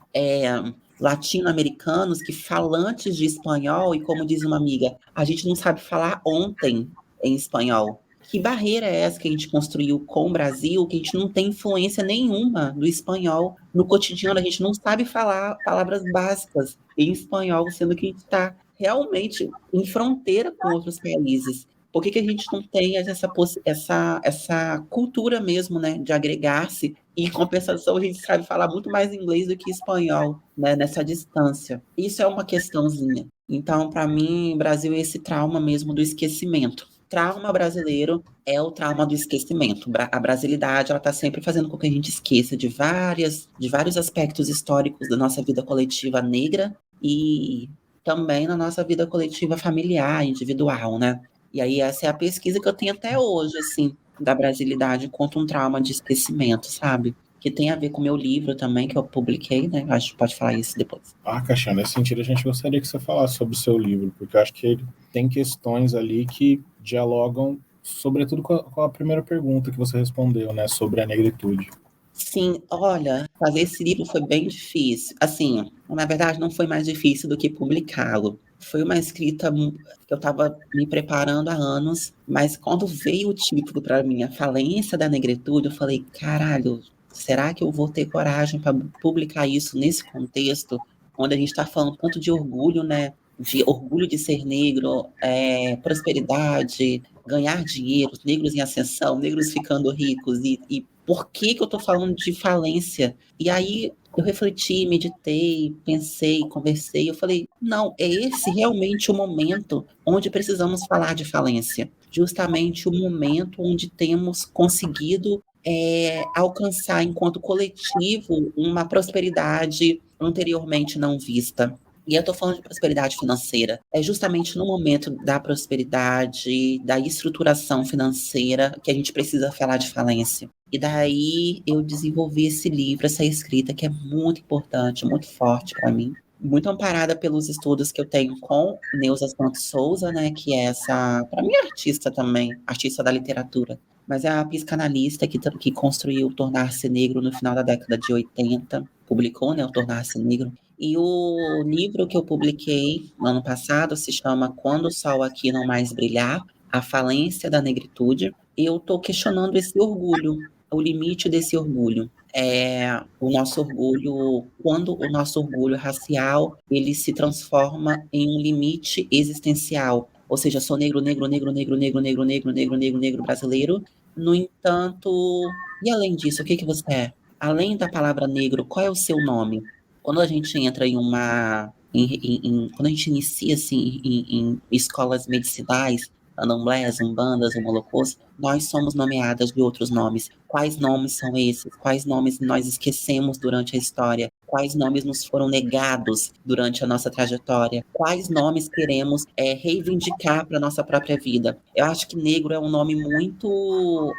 latino-americanos que falantes de espanhol, e como diz uma amiga, a gente não sabe falar ontem em espanhol. Que barreira é essa que a gente construiu com o Brasil, que a gente não tem influência nenhuma do espanhol no cotidiano, a gente não sabe falar palavras básicas em espanhol, sendo que a gente está realmente em fronteira com outros países. Por que a gente não tem essa cultura mesmo, né, de agregar-se? E, em compensação, a gente sabe falar muito mais inglês do que espanhol, né, nessa distância. Isso é uma questãozinha. Então, para mim, o Brasil é esse trauma mesmo do esquecimento. trauma brasileiro é o trauma do esquecimento. A brasilidade, ela está sempre fazendo com que a gente esqueça de vários aspectos históricos da nossa vida coletiva negra e também na nossa vida coletiva familiar, individual, né? E aí essa é a pesquisa que eu tenho até hoje, assim, da brasilidade contra um trauma de esquecimento, sabe? Que tem a ver com o meu livro também, que eu publiquei, né? Acho que pode falar isso depois. Caixão, nesse sentido a gente gostaria que você falasse sobre o seu livro, porque eu acho que ele tem questões ali que dialogam, sobretudo com a primeira pergunta que você respondeu, né? Sobre a negritude. Sim, olha, fazer esse livro foi bem difícil. Assim, na verdade, não foi mais difícil do que publicá-lo. Foi uma escrita que eu estava me preparando há anos, mas quando veio o título para mim, A Falência da Negritude, eu falei, caralho, será que eu vou ter coragem para publicar isso nesse contexto, onde a gente está falando tanto de orgulho, né? De orgulho de ser negro, prosperidade, ganhar dinheiro, negros em ascensão, negros ficando ricos, e por que eu estou falando de falência? E aí eu refleti, meditei, pensei, conversei, eu falei, não, é esse realmente o momento onde precisamos falar de falência. Justamente o momento onde temos conseguido alcançar, enquanto coletivo, uma prosperidade anteriormente não vista. E eu estou falando de prosperidade financeira. É justamente no momento da prosperidade, da estruturação financeira, que a gente precisa falar de falência. E daí eu desenvolvi esse livro, essa escrita, que é muito importante, muito forte para mim. Muito amparada pelos estudos que eu tenho com Neuza Santos Souza, né, que é essa, para mim, artista também, artista da literatura. Mas é a psicanalista que construiu o Tornar-se Negro no final da década de 80, publicou, né, o Tornar-se Negro. E o livro que eu publiquei no ano passado se chama Quando o Sol Aqui Não Mais Brilhar, A Falência da Negritude. E eu estou questionando esse orgulho, o limite desse orgulho. O nosso orgulho, quando o nosso orgulho racial, ele se transforma em um limite existencial. Ou seja, sou negro, negro, negro, negro, negro, negro, negro, negro, negro, negro brasileiro. No entanto, e além disso, o que você é? Além da palavra negro, qual é o seu nome? Quando a gente entra quando a gente inicia assim, em escolas medicinais, candomblés, umbandas, homolocôs, nós somos nomeadas de outros nomes. Quais nomes são esses? Quais nomes nós esquecemos durante a história? Quais nomes nos foram negados durante a nossa trajetória? Quais nomes queremos reivindicar para a nossa própria vida? Eu acho que negro é um nome muito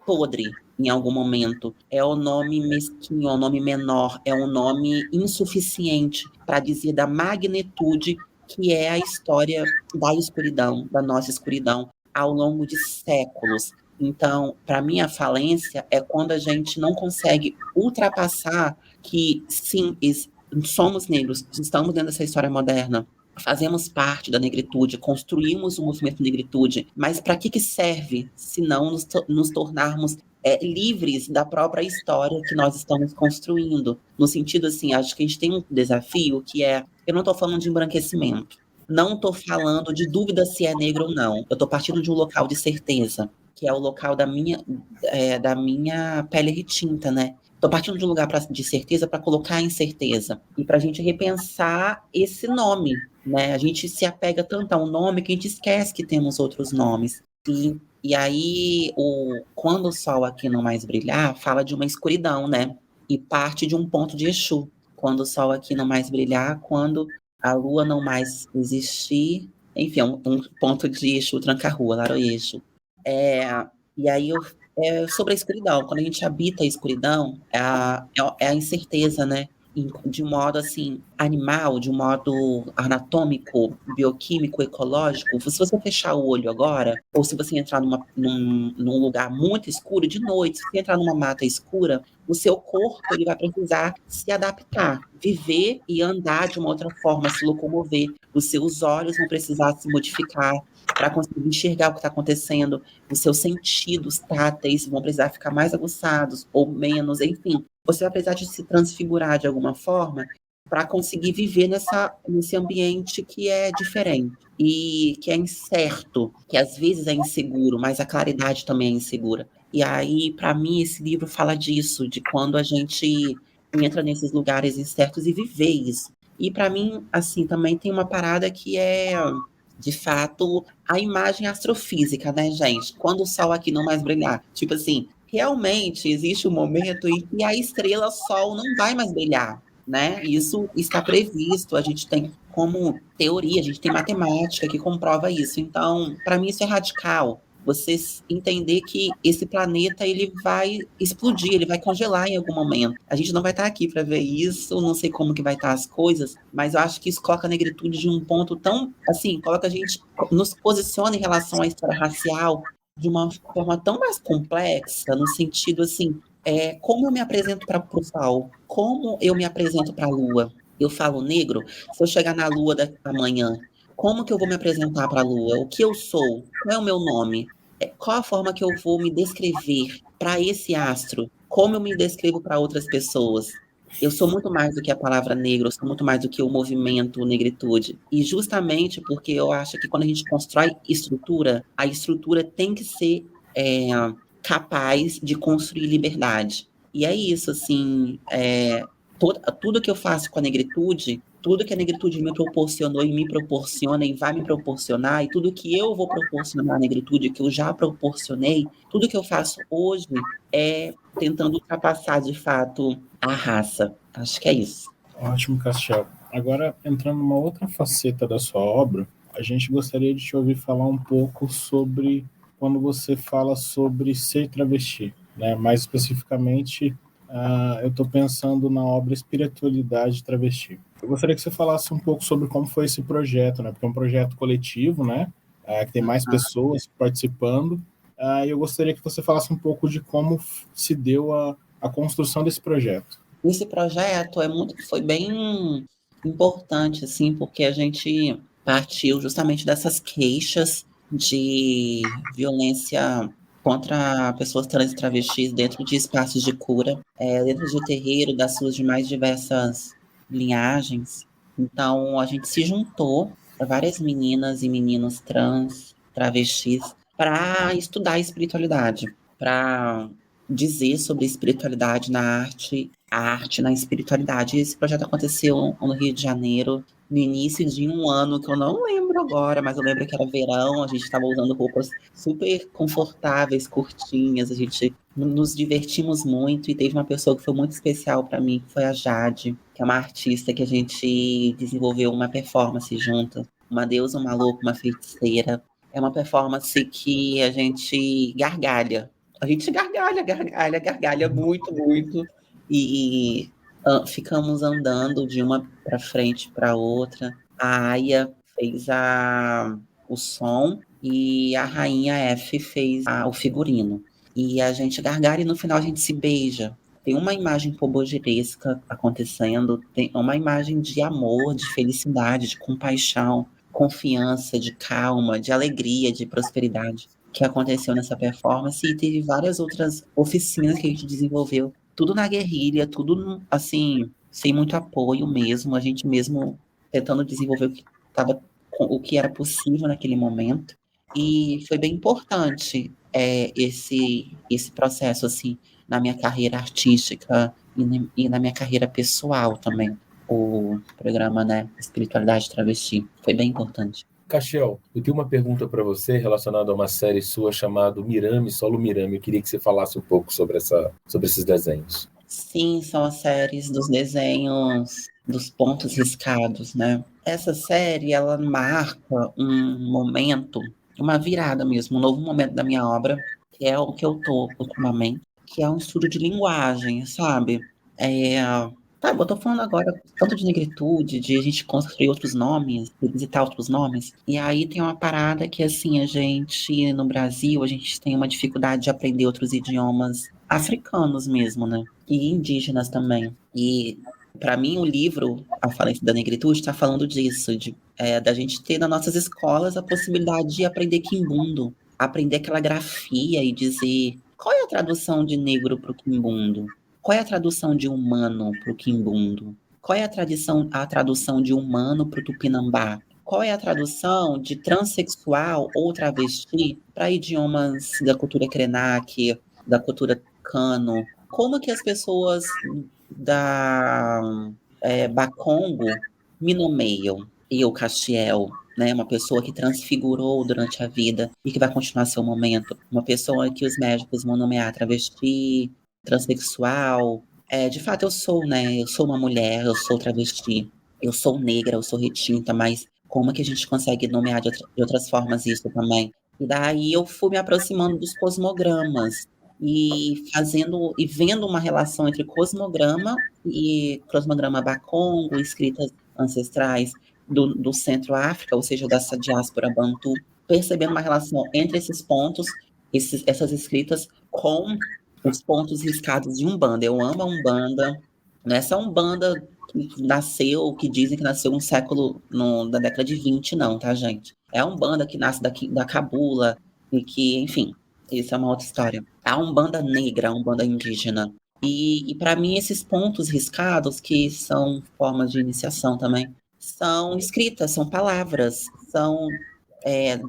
podre em algum momento. É o nome mesquinho, é o nome menor, é um nome insuficiente para dizer da magnitude que é a história da escuridão, da nossa escuridão, ao longo de séculos. Então, para mim, a falência é quando a gente não consegue ultrapassar que, sim, somos negros, estamos dentro dessa história moderna, fazemos parte da negritude, construímos o movimento negritude, mas para que serve se não nos tornarmos livres da própria história que nós estamos construindo? No sentido assim, acho que a gente tem um desafio que eu não estou falando de embranquecimento, não estou falando de dúvida se é negro ou não, eu estou partindo de um local de certeza, que é o local da minha pele retinta, né? Estou partindo de um lugar de certeza para colocar incerteza e para a gente repensar esse nome, né? A gente se apega tanto a um nome que a gente esquece que temos outros nomes. E aí, Quando o Sol Aqui Não Mais Brilhar, fala de uma escuridão, né? E parte de um ponto de Exu. Quando o Sol Aqui Não Mais Brilhar, quando a Lua não mais existir. Enfim, um ponto de Exu Tranca-Rua, Laroyexu. E aí, sobre a escuridão. Quando a gente habita a escuridão, é a incerteza, né? De um modo, assim, animal, de um modo anatômico, bioquímico, ecológico. Se você fechar o olho agora, ou se você entrar num lugar muito escuro, de noite, se você entrar numa mata escura, o seu corpo ele vai precisar se adaptar, viver e andar de uma outra forma, se locomover. Os seus olhos vão precisar se modificar para conseguir enxergar o que está acontecendo. Os seus sentidos táteis vão precisar ficar mais aguçados ou menos, enfim. Você vai precisar de se transfigurar de alguma forma para conseguir viver nesse ambiente que é diferente e que é incerto, que às vezes é inseguro, mas a claridade também é insegura. E aí, para mim, esse livro fala disso, de quando a gente entra nesses lugares incertos e viver isso. E para mim, assim, também tem uma parada que de fato, a imagem astrofísica, né, gente? Quando o Sol aqui não mais brilhar. Tipo assim, realmente existe um momento em que a estrela Sol não vai mais brilhar, né? Isso está previsto, a gente tem como teoria, a gente tem matemática que comprova isso. Então, para mim isso é radical. Você entender que esse planeta ele vai explodir, ele vai congelar em algum momento. A gente não vai estar aqui para ver isso, não sei como que vai estar as coisas, mas eu acho que isso coloca a negritude de um ponto tão, assim, coloca a gente, nos posiciona em relação à história racial de uma forma tão mais complexa, no sentido assim, como eu me apresento para o sol, como eu me apresento para a lua. Eu falo negro, se eu chegar na lua amanhã, como que eu vou me apresentar para a lua? O que eu sou? Qual é o meu nome? Qual a forma que eu vou me descrever para esse astro? Como eu me descrevo para outras pessoas? Eu sou muito mais do que a palavra negro, eu sou muito mais do que o movimento negritude. E justamente porque eu acho que quando a gente constrói estrutura, a estrutura tem que ser capaz de construir liberdade. E é isso, assim, tudo que eu faço com a negritude, tudo que a negritude me proporcionou e me proporciona e vai me proporcionar, e tudo que eu vou proporcionar à negritude, que eu já proporcionei, tudo que eu faço hoje é tentando ultrapassar, de fato, a raça. Acho que é isso. Ótimo, Castiel. Agora, entrando numa outra faceta da sua obra, a gente gostaria de te ouvir falar um pouco sobre quando você fala sobre ser travesti, né? Mais especificamente, eu estou pensando na obra Espiritualidade Travesti. Eu gostaria que você falasse um pouco sobre como foi esse projeto, né? Porque é um projeto coletivo, né? Que tem mais pessoas participando. E eu gostaria que você falasse um pouco de como se deu a construção desse projeto. Esse projeto foi bem importante, assim, porque a gente partiu justamente dessas queixas de violência contra pessoas trans e travestis dentro de espaços de cura, dentro de terreiro, das suas de mais diversas linhagens. Então, a gente se juntou, várias meninas e meninos trans, travestis, para estudar a espiritualidade, para dizer sobre espiritualidade na arte, a arte na espiritualidade. Esse projeto aconteceu no Rio de Janeiro, no início de um ano, que eu não lembro agora, mas eu lembro que era verão, a gente estava usando roupas super confortáveis, curtinhas, a gente nos divertimos muito, e teve uma pessoa que foi muito especial para mim, que foi a Jade, que é uma artista que a gente desenvolveu uma performance junto, uma deusa, uma louca, uma feiticeira. É uma performance que a gente gargalha. A gente gargalha muito, muito. E ficamos andando de uma para frente para outra. A Aya fez o som e a Rainha F fez o figurino. E a gente gargalha e no final a gente se beija. Tem uma imagem pobogiresca acontecendo, tem uma imagem de amor, de felicidade, de compaixão, confiança, de calma, de alegria, de prosperidade que aconteceu nessa performance, e teve várias outras oficinas que a gente desenvolveu, tudo na guerrilha, tudo assim, sem muito apoio mesmo, a gente mesmo tentando desenvolver o que era possível naquele momento. E foi bem importante esse processo assim na minha carreira artística e na minha carreira pessoal também. O programa, né, Espiritualidade Travesti, foi bem importante. Castiel, eu tenho uma pergunta para você relacionada a uma série sua chamada Mirame, Solo Mirame. Eu queria que você falasse um pouco sobre esses desenhos. Sim, são as séries dos desenhos dos pontos riscados, né? Essa série, ela marca um momento, uma virada mesmo, um novo momento da minha obra, que é o que eu tô ultimamente, que é um estudo de linguagem, sabe? Eu tô falando agora tanto de negritude, de a gente construir outros nomes, visitar outros nomes. E aí tem uma parada que, assim, a gente, no Brasil, a gente tem uma dificuldade de aprender outros idiomas africanos mesmo, né? E indígenas também. E, para mim, o livro A Falência da Negritude está falando disso, da gente ter nas nossas escolas a possibilidade de aprender quimbundo, aprender aquela grafia e dizer qual é a tradução de negro para o quimbundo. Qual é a tradução de humano para o quimbundo? Qual é a tradução de humano para o tupinambá? Qual é a tradução de transexual ou travesti para idiomas da cultura Krenak, da cultura Kano? Como que as pessoas da Bakongo me nomeiam? Eu, Castiel, né? Uma pessoa que transfigurou durante a vida e que vai continuar seu momento. Uma pessoa que os médicos vão nomear travesti, transexual. De fato, eu sou, né? Eu sou uma mulher, eu sou travesti, eu sou negra, eu sou retinta, mas como que a gente consegue nomear de outras formas isso também? E daí eu fui me aproximando dos cosmogramas e vendo uma relação entre cosmograma e cosmograma Bakongo, escritas ancestrais do Centro-África, ou seja, dessa diáspora bantu, percebendo uma relação entre esses pontos, essas escritas com os pontos riscados de Umbanda. Eu amo a Umbanda, nessa Umbanda que nasceu, que dizem que nasceu no século, da década de 20, não, tá, gente? É a Umbanda que nasce da Cabula, e que, enfim, isso é uma outra história. A Umbanda negra, a Umbanda indígena. E para mim, esses pontos riscados, que são formas de iniciação também, são escritas, são palavras, são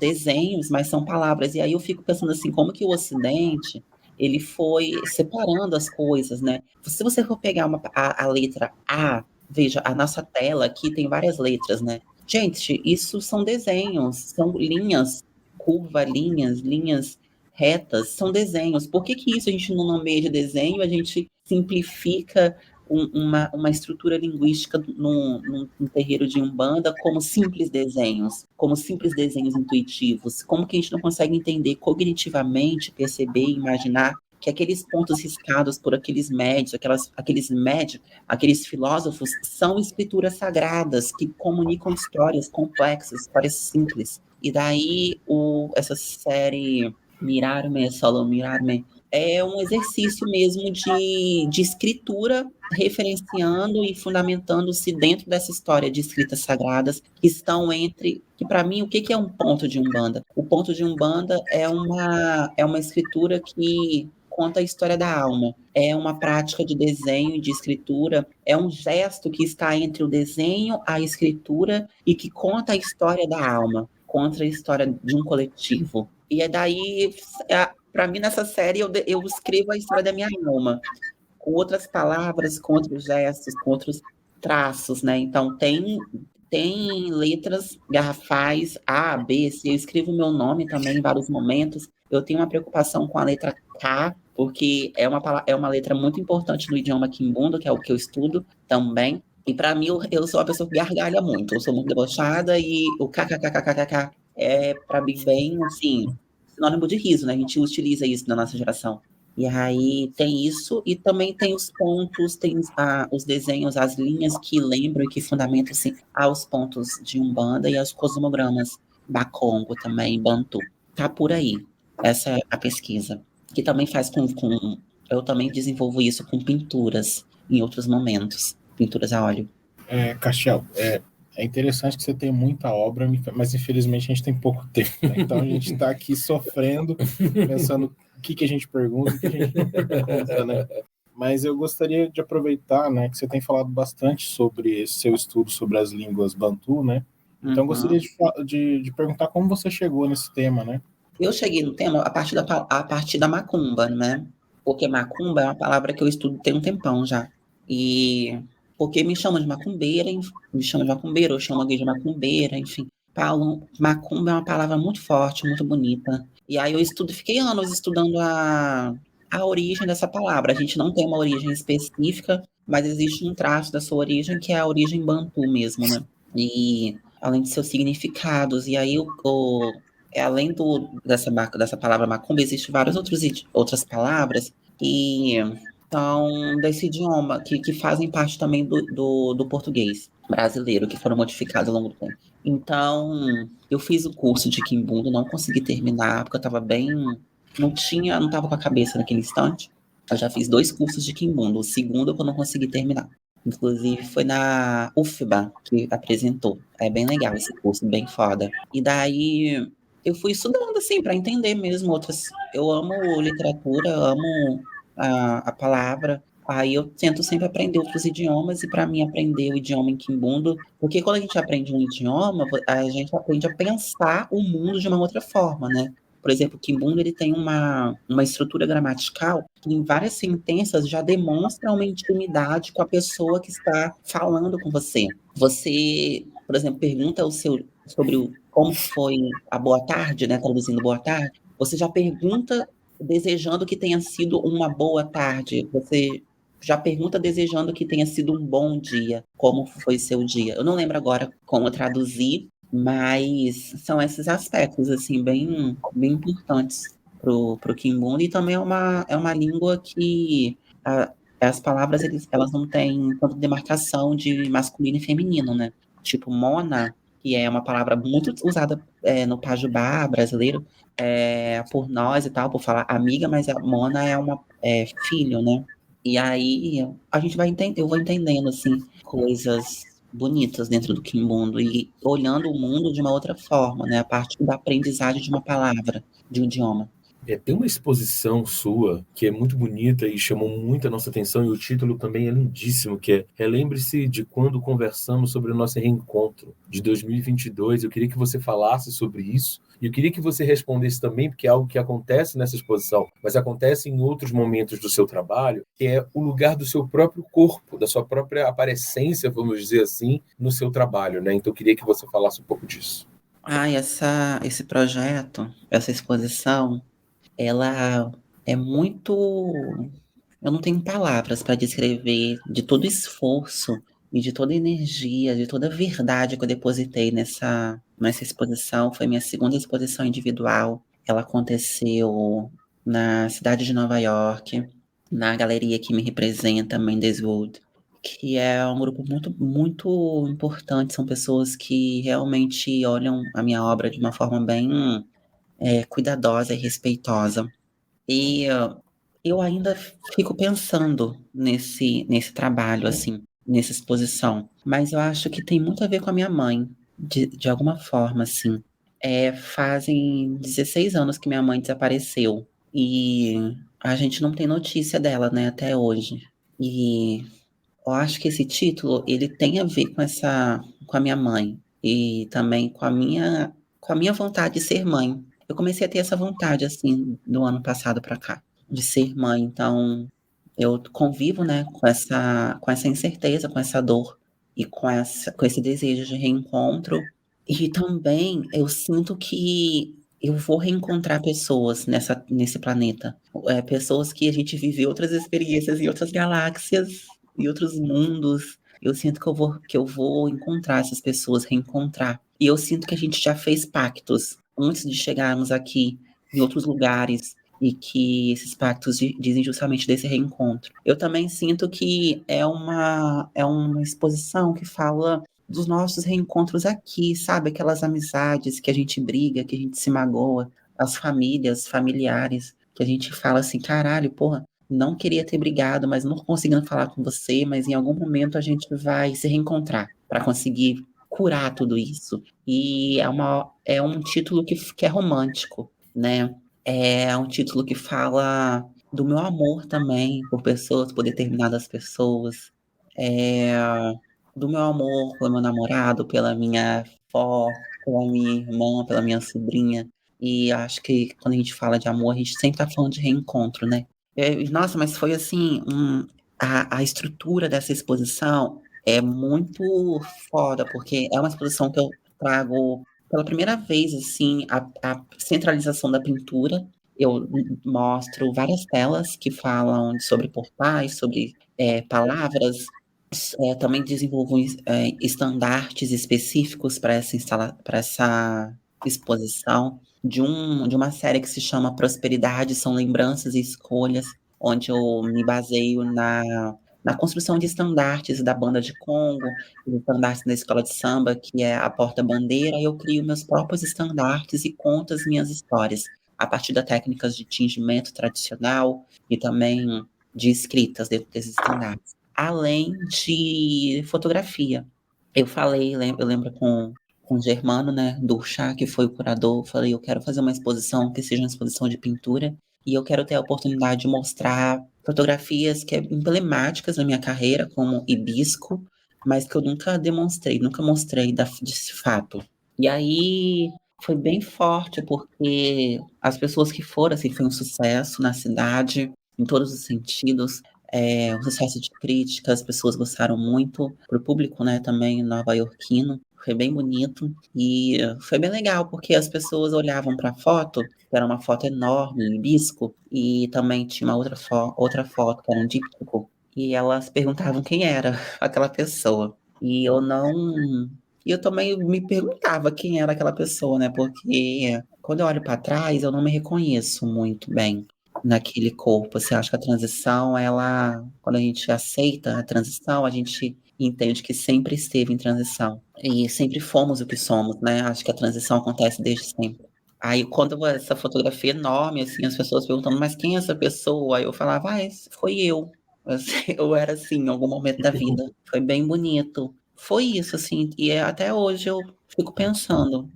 desenhos, mas são palavras. E aí eu fico pensando assim, como que o Ocidente ele foi separando as coisas, né? Se você for pegar a letra A, veja, a nossa tela aqui tem várias letras, né? Gente, isso são desenhos, são linhas, curva, linhas retas, são desenhos. Por que isso a gente não nomeia de desenho, a gente simplifica uma estrutura linguística num terreiro de Umbanda como simples desenhos intuitivos? Como que a gente não consegue entender cognitivamente, perceber e imaginar que aqueles pontos riscados por aqueles médios, aqueles filósofos, são escrituras sagradas que comunicam histórias complexas, histórias simples. E daí essa série Mirarme, Solo Mirarme, é um exercício mesmo de escritura, referenciando e fundamentando-se dentro dessa história de escritas sagradas que estão que para mim, o que é um ponto de Umbanda? O ponto de Umbanda é uma escritura que conta a história da alma. É uma prática de desenho e de escritura, é um gesto que está entre o desenho, a escritura e que conta a história da alma, conta a história de um coletivo. E é daí, para mim, nessa série, eu escrevo a história da minha alma, com outras palavras, com outros gestos, com outros traços, né? Então, tem letras garrafais, A, B, C. Eu escrevo o meu nome também em vários momentos. Eu tenho uma preocupação com a letra K, porque é uma letra muito importante no idioma Kimbundu, que é o que eu estudo também. E para mim, eu sou uma pessoa que gargalha muito. Eu sou muito debochada e o kkkkkk é, para mim, bem, assim, sinônimo de riso, né? A gente utiliza isso na nossa geração. E aí tem isso, e também tem os pontos, tem os desenhos, as linhas que lembram e que fundamentam assim, aos pontos de Umbanda e aos cosmogramas Bakongo também, Bantu. Tá por aí, essa é a pesquisa. Que também faz eu também desenvolvo isso com pinturas em outros momentos, pinturas a óleo. Castiel, é interessante que você tem muita obra, mas infelizmente a gente tem pouco tempo, né? Então a gente está aqui sofrendo, pensando o que a gente pergunta e o que a gente não pergunta, né? Mas eu gostaria de aproveitar, né, que você tem falado bastante sobre esse seu estudo sobre as línguas Bantu, né? Então gostaria de perguntar como você chegou nesse tema, né? Eu cheguei no tema a partir da macumba, né? Porque macumba é uma palavra que eu estudo tem um tempão já. E porque me chamam de macumbeira, eu chamo alguém de macumbeira, enfim. Macumba é uma palavra muito forte, muito bonita. E aí fiquei anos estudando a origem dessa palavra. A gente não tem uma origem específica, mas existe um traço da sua origem que é a origem bantu mesmo, né? E além de seus significados. E aí além dessa palavra macumba, existem várias outras palavras que são desse idioma, que fazem parte também do português brasileiro, que foram modificados ao longo do tempo. Então, eu fiz o curso de Kimbundu, não consegui terminar, porque eu estava não estava com a cabeça naquele instante. Eu já fiz 2 cursos de Kimbundu, o segundo eu não consegui terminar. Inclusive, foi na UFBA que apresentou. É bem legal esse curso, bem foda. E daí, eu fui estudando, assim, para entender mesmo outras. Eu amo literatura, amo a palavra. Aí eu tento sempre aprender outros idiomas, e para mim aprender o idioma em Kimbundu, porque quando a gente aprende um idioma, a gente aprende a pensar o mundo de uma outra forma, né? Por exemplo, o Kimbundu ele tem uma estrutura gramatical que em várias sentenças já demonstra uma intimidade com a pessoa que está falando com você. Você, por exemplo, pergunta sobre como foi a boa tarde, né, traduzindo boa tarde, você já pergunta desejando que tenha sido uma boa tarde, você já pergunta desejando que tenha sido um bom dia, como foi seu dia. Eu não lembro agora como traduzir, mas são esses aspectos, assim, bem importantes pro Kimbundu, e também é uma língua que as palavras elas não têm tanta demarcação de masculino e feminino, né? Tipo, mona, que é uma palavra muito usada no Pajubá brasileiro, por nós e tal, por falar amiga, mas a mona é filho, né? E aí a gente eu vou entendendo, assim, coisas bonitas dentro do Quimbundo e olhando o mundo de uma outra forma, né? A partir da aprendizagem de uma palavra, de um idioma. Tem uma exposição sua que é muito bonita e chamou muito a nossa atenção, e o título também é lindíssimo, que é Relembre-se de quando conversamos sobre o nosso reencontro de 2022. Eu queria que você falasse sobre isso, e eu queria que você respondesse também, porque é algo que acontece nessa exposição, mas acontece em outros momentos do seu trabalho, que é o lugar do seu próprio corpo, da sua própria aparência, vamos dizer assim, no seu trabalho, né? Então eu queria que você falasse um pouco disso. Esse projeto, essa exposição, ela é muito. Eu não tenho palavras para descrever de todo o esforço e de toda a energia, de toda a verdade que eu depositei nessa exposição. Foi minha segunda exposição individual. Ela aconteceu na cidade de Nova York, na galeria que me representa, Mendes Wood, que é um grupo muito importante. São pessoas que realmente olham a minha obra de uma forma bem cuidadosa e respeitosa. E eu ainda fico pensando nesse trabalho, assim, nessa exposição. Mas eu acho que tem muito a ver com a minha mãe, de alguma forma, assim. Fazem 16 anos que minha mãe desapareceu. E a gente não tem notícia dela, né, até hoje. E eu acho que esse título, ele tem a ver com a minha mãe. E também com a minha vontade de ser mãe. Eu comecei a ter essa vontade, assim, do ano passado para cá, de ser mãe. Então, eu convivo, né, com essa incerteza, com essa dor e com esse desejo de reencontro. E também eu sinto que eu vou reencontrar pessoas nesse planeta. Pessoas que a gente viveu outras experiências em outras galáxias e outros mundos. Eu sinto que eu vou encontrar essas pessoas, reencontrar. E eu sinto que a gente já fez pactos antes de chegarmos aqui, em outros lugares, e que esses pactos dizem justamente desse reencontro. Eu também sinto que é uma exposição que fala dos nossos reencontros aqui, sabe? Aquelas amizades que a gente briga, que a gente se magoa, as famílias, familiares, que a gente fala assim, caralho, porra, não queria ter brigado, mas não conseguindo falar com você, mas em algum momento a gente vai se reencontrar para conseguir curar tudo isso. E é um título que é romântico, né? É um título que fala do meu amor também por pessoas, por determinadas pessoas. É, do meu amor pelo meu namorado, pela minha avó, pela minha irmã, pela minha sobrinha. E acho que quando a gente fala de amor, a gente sempre tá falando de reencontro, né? Nossa, mas foi assim, a estrutura dessa exposição é muito foda, porque é uma exposição que eu trago pela primeira vez, assim, a centralização da pintura. Eu mostro várias telas que falam sobre portais, sobre palavras. Também desenvolvo estandartes específicos para para essa exposição de uma série que se chama Prosperidade, são lembranças e escolhas, onde eu me baseio na construção de estandartes da banda de Congo, os estandartes da escola de samba, que é a porta-bandeira, e eu crio meus próprios estandartes e conto as minhas histórias, a partir de técnicas de tingimento tradicional e também de escritas dentro desses estandartes, além de fotografia. Eu lembro com o Germano, né, do Chá, que foi o curador, eu falei, eu quero fazer uma exposição que seja uma exposição de pintura, e eu quero ter a oportunidade de mostrar fotografias que é emblemáticas na minha carreira, como Hibisco, mas que eu nunca demonstrei, nunca mostrei desse fato. E aí foi bem forte, porque as pessoas que foram, assim, foi um sucesso na cidade, em todos os sentidos. Um sucesso de crítica, as pessoas gostaram muito, pro público, né, também nova-iorquino. Foi bem bonito e foi bem legal, porque as pessoas olhavam para a foto, que era uma foto enorme, em hibisco, e também tinha uma outra foto, que era um díptico, e elas perguntavam quem era aquela pessoa. E eu não. E eu também me perguntava quem era aquela pessoa, né? Porque quando eu olho para trás, eu não me reconheço muito bem naquele corpo. Você acha que a transição, ela, quando a gente aceita a transição, a gente entende que sempre esteve em transição. E sempre fomos o que somos, né? Acho que a transição acontece desde sempre. Aí, quando essa fotografia enorme, assim, as pessoas perguntando, mas quem é essa pessoa? Aí eu falava, esse foi eu. Assim, eu era assim, em algum momento da vida. Foi bem bonito. Foi isso, assim, e até hoje eu fico pensando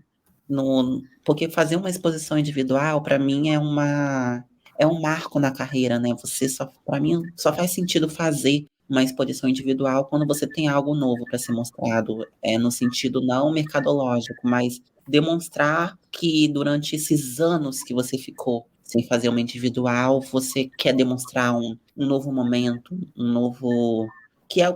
no, porque fazer uma exposição individual, para mim, é um marco na carreira, né? Você só, para mim, só faz sentido fazer uma exposição individual quando você tem algo novo para ser mostrado, no sentido não mercadológico, mas demonstrar que durante esses anos que você ficou sem fazer uma individual, você quer demonstrar um novo momento, um novo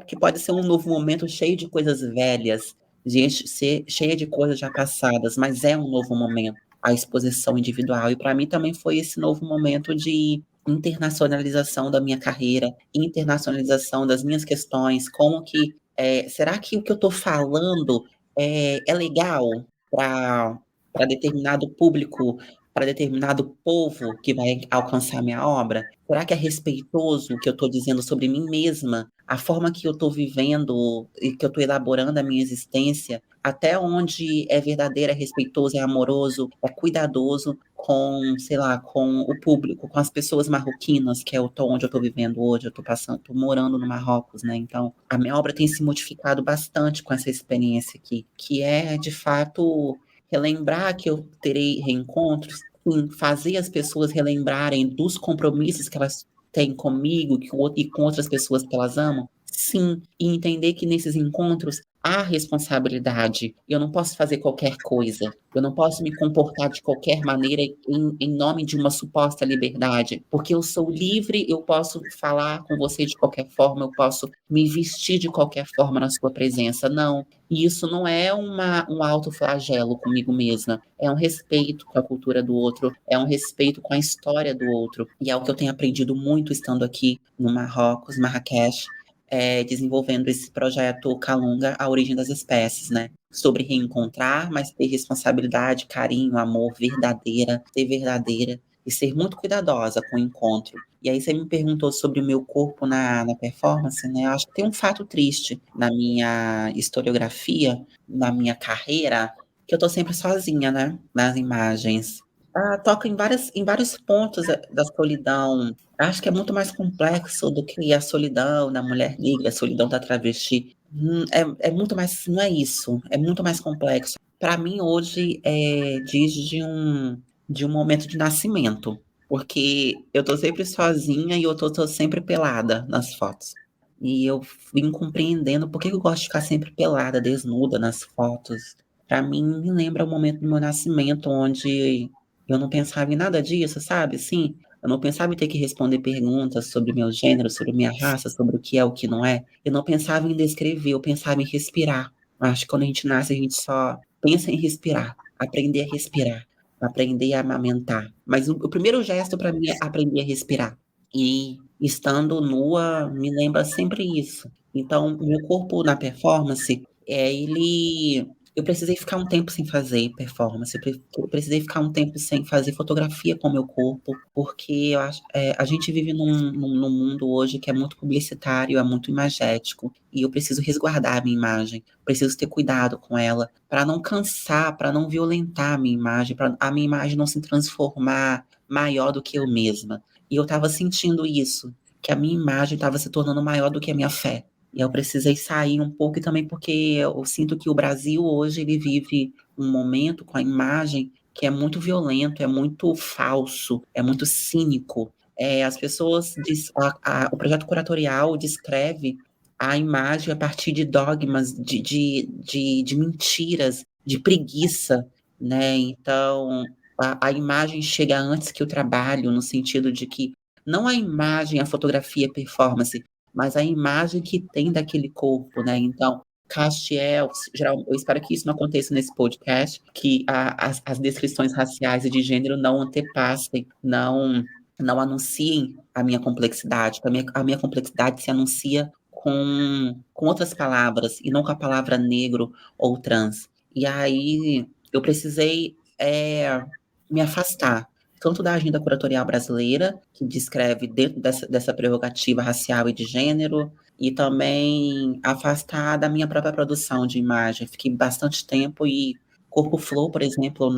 que pode ser um novo momento cheio de coisas velhas, gente, ser cheia de coisas já passadas, mas é um novo momento, a exposição individual. E para mim também foi esse novo momento de internacionalização da minha carreira, internacionalização das minhas questões, como que será que o que eu estou falando é legal para determinado público, para determinado povo que vai alcançar minha obra? Será que é respeitoso o que eu estou dizendo sobre mim mesma? A forma que eu estou vivendo e que eu estou elaborando a minha existência, até onde é verdadeiro, é respeitoso, é amoroso, é cuidadoso com, sei lá, com o público, com as pessoas marroquinas, que é onde eu estou vivendo hoje, eu estou passando, estou morando no Marrocos, né? Então, a minha obra tem se modificado bastante com essa experiência aqui, que é, de fato, relembrar que eu terei reencontros, sim, fazer as pessoas relembrarem dos compromissos que elas têm comigo e com outras pessoas que elas amam, sim, e entender que nesses encontros há responsabilidade. Eu não posso fazer qualquer coisa. Eu não posso me comportar de qualquer maneira em nome de uma suposta liberdade, porque eu sou livre, eu posso falar com você de qualquer forma, eu posso me vestir de qualquer forma na sua presença. Não. E isso não é um autoflagelo comigo mesma, é um respeito com a cultura do outro, é um respeito com a história do outro. E é o que eu tenho aprendido muito estando aqui no Marrocos, Marrakech, desenvolvendo esse projeto Calunga, A Origem das Espécies, né? Sobre reencontrar, mas ter responsabilidade, carinho, amor, ser verdadeira e ser muito cuidadosa com o encontro. E aí você me perguntou sobre o meu corpo na performance, né? Eu acho que tem um fato triste na minha historiografia, na minha carreira, que eu tô sempre sozinha, né? Nas imagens. Toca em vários pontos da solidão. Acho que é muito mais complexo do que a solidão da mulher negra, a solidão da travesti. É muito mais, não é isso, é muito mais complexo. Para mim, hoje, diz de um momento de nascimento, porque eu tô sempre sozinha e eu tô sempre pelada nas fotos. E eu vim compreendendo por que eu gosto de ficar sempre pelada, desnuda nas fotos. Para mim, me lembra o momento do meu nascimento, onde eu não pensava em nada disso, sabe? Assim, eu não pensava em ter que responder perguntas sobre meu gênero, sobre minha raça, sobre o que é, o que não é. Eu não pensava em descrever, eu pensava em respirar. Acho que quando a gente nasce, a gente só pensa em respirar, aprender a respirar, aprender a amamentar. Mas o primeiro gesto para mim é aprender a respirar. E estando nua, me lembra sempre isso. Então, meu corpo na performance, ele eu precisei ficar um tempo sem fazer performance, eu precisei ficar um tempo sem fazer fotografia com o meu corpo, porque eu acho, a gente vive num mundo hoje que é muito publicitário, é muito imagético, e eu preciso resguardar a minha imagem, preciso ter cuidado com ela, para não cansar, para não violentar a minha imagem, para a minha imagem não se transformar maior do que eu mesma. E eu estava sentindo isso, que a minha imagem estava se tornando maior do que a minha fé. E eu precisei sair um pouco e também porque eu sinto que o Brasil hoje ele vive um momento com a imagem que é muito violento, é muito falso, é muito cínico. As pessoas, o projeto curatorial descreve a imagem a partir de dogmas, de mentiras, de preguiça, né? Então, a imagem chega antes que o trabalho, no sentido de que não a imagem, a fotografia, a performance, mas a imagem que tem daquele corpo, né? Então, Castiel, eu espero que isso não aconteça nesse podcast, que as descrições raciais e de gênero não antepassem, não anunciem a minha complexidade. A minha complexidade se anuncia com outras palavras, e não com a palavra negro ou trans. E aí eu precisei me afastar, tanto da agenda curatorial brasileira, que descreve dentro dessa prerrogativa racial e de gênero, e também afastar da minha própria produção de imagem. Fiquei bastante tempo e Corpo Flow, por exemplo,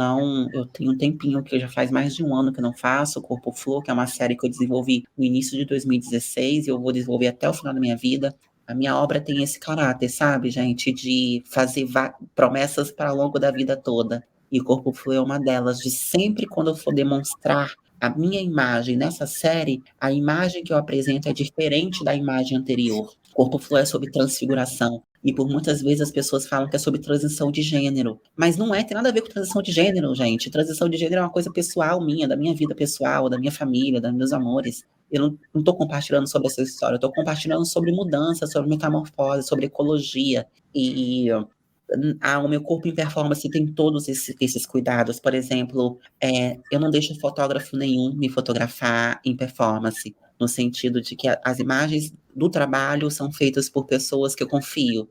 eu tenho um tempinho que já faz mais de um ano que eu não faço Corpo Flow, que é uma série que eu desenvolvi no início de 2016 e eu vou desenvolver até o final da minha vida. A minha obra tem esse caráter, sabe, gente, de fazer promessas para ao longo da vida toda. E Corpo Flow é uma delas, de sempre quando eu for demonstrar a minha imagem nessa série, a imagem que eu apresento é diferente da imagem anterior. Corpo Flow é sobre transfiguração. E por muitas vezes as pessoas falam que é sobre transição de gênero. Mas não tem nada a ver com transição de gênero, gente. Transição de gênero é uma coisa pessoal minha, da minha vida pessoal, da minha família, dos meus amores. Eu não estou compartilhando sobre essa história, eu estou compartilhando sobre mudança, sobre metamorfose, sobre ecologia. O meu corpo em performance tem todos esses cuidados. Por exemplo, eu não deixo fotógrafo nenhum me fotografar em performance, no sentido de que as imagens do trabalho são feitas por pessoas que eu confio.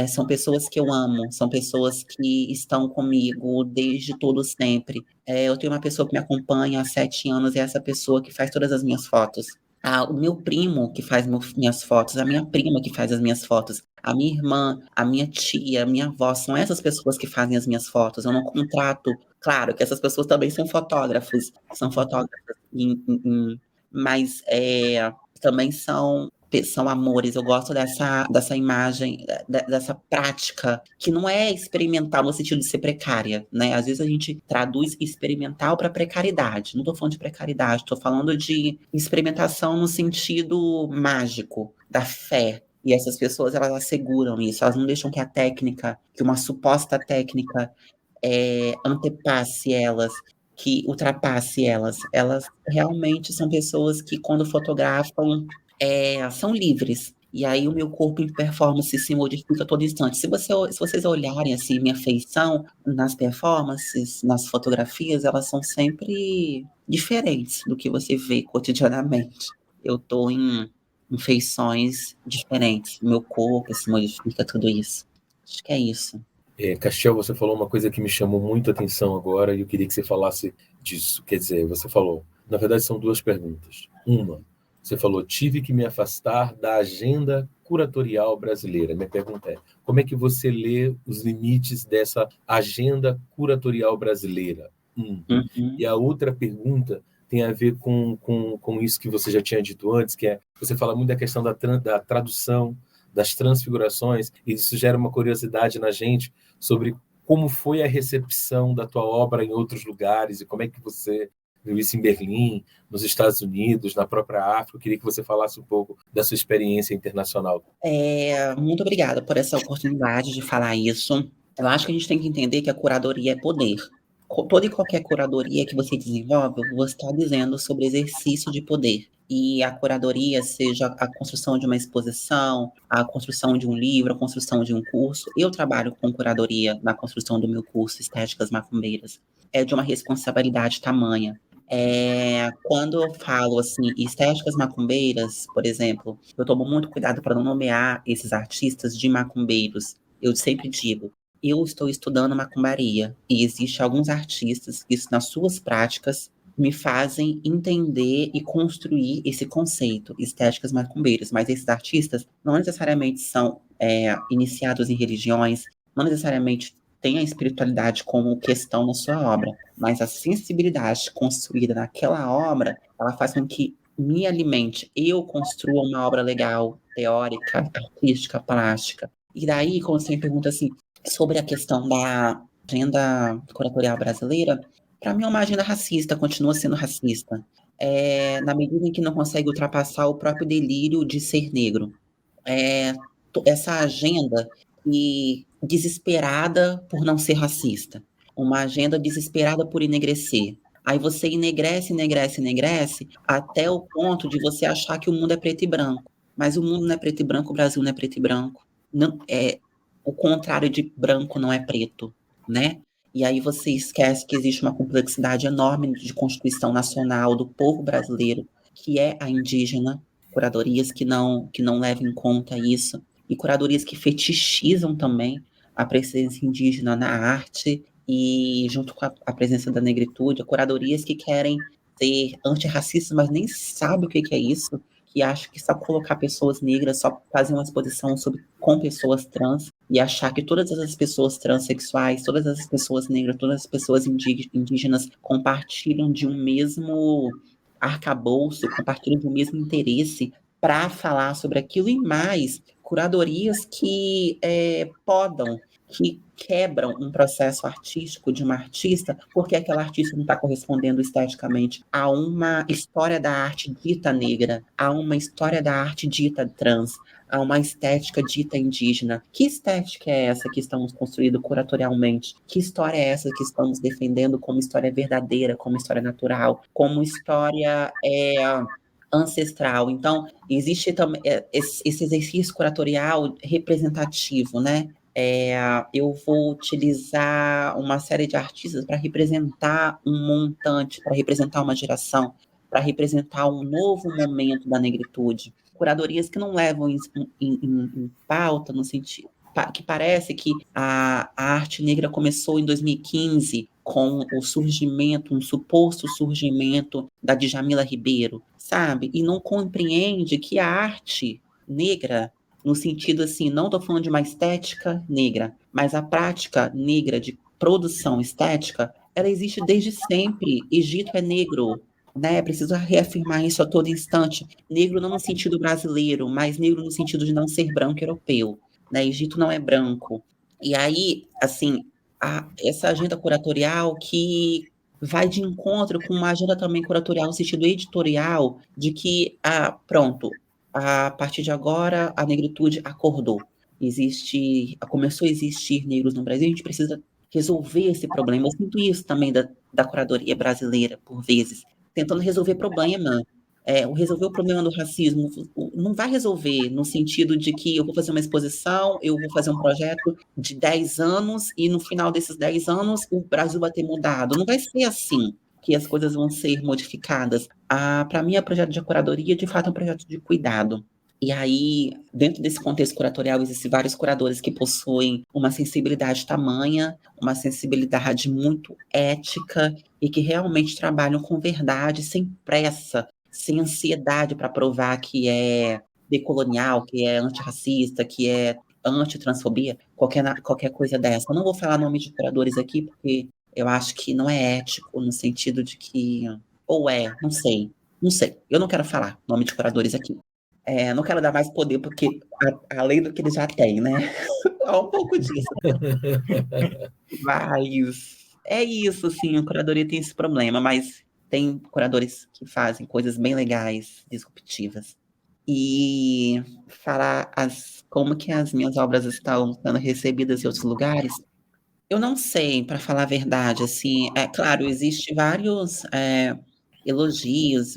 São pessoas que eu amo, são pessoas que estão comigo desde todo sempre. Eu tenho uma pessoa que me acompanha há 7 anos, e é essa pessoa que faz todas as minhas fotos. O meu primo que faz minhas fotos, a minha prima que faz as minhas fotos, a minha irmã, a minha tia, a minha avó, são essas pessoas que fazem as minhas fotos. Eu não contrato. Claro que essas pessoas também são fotógrafos, mas também são amores. Eu gosto dessa imagem, dessa prática, que não é experimental no sentido de ser precária, né? Às vezes a gente traduz experimental para precariedade. Não estou falando de precariedade, estou falando de experimentação no sentido mágico, da fé. E essas pessoas, elas asseguram isso, elas não deixam que que uma suposta técnica antepasse elas, que ultrapasse elas. Elas realmente são pessoas que, quando fotografam, são livres. E aí o meu corpo em performance se modifica a todo instante. Se vocês olharem assim, minha feição nas performances, nas fotografias, elas são sempre diferentes do que você vê cotidianamente. Eu estou em feições diferentes. Meu corpo se modifica, tudo isso. Acho que é isso. Castiel, você falou uma coisa que me chamou muito a atenção agora e eu queria que você falasse disso. Quer dizer, você falou, na verdade são 2 perguntas. Uma, você falou, tive que me afastar da agenda curatorial brasileira. Minha pergunta é, como é que você lê os limites dessa agenda curatorial brasileira? Uhum. E a outra pergunta tem a ver com isso que você já tinha dito antes, que você fala muito da questão da tradução, das transfigurações, e isso gera uma curiosidade na gente sobre como foi a recepção da tua obra em outros lugares e como é que você viu isso em Berlim, nos Estados Unidos, na própria África. Eu queria que você falasse um pouco da sua experiência internacional. Muito obrigada por essa oportunidade de falar isso. Eu acho que a gente tem que entender que a curadoria é poder. Toda e qualquer curadoria que você desenvolve, você está dizendo sobre exercício de poder. E a curadoria, seja a construção de uma exposição, a construção de um livro, a construção de um curso. Eu trabalho com curadoria na construção do meu curso Estéticas Macumbeiras. É de uma responsabilidade tamanha. Quando eu falo assim, estéticas macumbeiras, por exemplo, eu tomo muito cuidado para não nomear esses artistas de macumbeiros. Eu sempre digo, eu estou estudando macumbaria e existem alguns artistas que, nas suas práticas, me fazem entender e construir esse conceito, estéticas macumbeiras. Mas esses artistas não necessariamente são iniciados em religiões, não necessariamente têm a espiritualidade como questão na sua obra, mas a sensibilidade construída naquela obra, ela faz com que me alimente, eu construa uma obra legal, teórica, artística, plástica. E daí, quando você me pergunta assim, sobre a questão da agenda curatorial brasileira, para mim é uma agenda racista, continua sendo racista. Na medida em que não consegue ultrapassar o próprio delírio de ser negro. Essa agenda desesperada por não ser racista. Uma agenda desesperada por enegrecer. Aí você enegrece, até o ponto de você achar que o mundo é preto e branco. Mas o mundo não é preto e branco, o Brasil não é preto e branco. Não, o contrário de branco não é preto, né? E aí você esquece que existe uma complexidade enorme de constituição nacional do povo brasileiro, que é a indígena, curadorias que não levam em conta isso, e curadorias que fetichizam também a presença indígena na arte, e junto com a presença da negritude, curadorias que querem ser antirracistas, mas nem sabem o que é isso, que acham que só colocar pessoas negras, só fazer uma exposição com pessoas trans, e achar que todas as pessoas transexuais, todas as pessoas negras, todas as pessoas indígenas compartilham de um mesmo arcabouço, compartilham de um mesmo interesse para falar sobre aquilo e mais, curadorias que podam, que quebram um processo artístico de uma artista, porque aquela artista não está correspondendo esteticamente a uma história da arte dita negra, a uma história da arte dita trans, a uma estética dita indígena. Que estética é essa que estamos construindo curatorialmente? Que história é essa que estamos defendendo como história verdadeira, como história natural, como história ancestral? Então, existe também esse exercício curatorial representativo, né? Eu vou utilizar uma série de artistas para representar um montante, para representar uma geração, para representar um novo momento da negritude. Curadorias que não levam em pauta, no sentido que parece que a arte negra começou em 2015 com o surgimento, um suposto surgimento da Djamila Ribeiro, sabe? E não compreende que a arte negra, no sentido assim, não estou falando de uma estética negra, mas a prática negra de produção estética, ela existe desde sempre. Egito é negro, né? É preciso reafirmar isso a todo instante. Negro não no sentido brasileiro, mas negro no sentido de não ser branco europeu, né? Egito não é branco. E aí, assim, essa agenda curatorial que vai de encontro com uma agenda também curatorial no sentido editorial de que, pronto, a partir de agora a negritude acordou. Começou a existir negros no Brasil, a gente precisa resolver esse problema. Eu sinto isso também da curadoria brasileira, por vezes, tentando resolver problema. Resolver o problema do racismo não vai resolver no sentido de que eu vou fazer uma exposição, eu vou fazer um projeto de 10 anos e no final desses 10 anos o Brasil vai ter mudado. Não vai ser assim que as coisas vão ser modificadas. Para mim, o projeto de curadoria, de fato, é um projeto de cuidado. E aí, dentro desse contexto curatorial, existem vários curadores que possuem uma sensibilidade tamanha, uma sensibilidade muito ética e que realmente trabalham com verdade, sem pressa, sem ansiedade para provar que é decolonial, que é antirracista, que é antitransfobia, qualquer coisa dessa. Eu não vou falar nome de curadores aqui, porque eu acho que não é ético, no sentido de que... Ou não sei. Não sei. Eu não quero falar nome de curadores aqui. Não quero dar mais poder, porque além do que eles já têm, né? Há um pouco disso. Mas é isso, assim, a curadoria tem esse problema, mas tem curadores que fazem coisas bem legais, disruptivas. E falar como que as minhas obras estão sendo recebidas em outros lugares, eu não sei, para falar a verdade, assim, claro, existe vários elogios,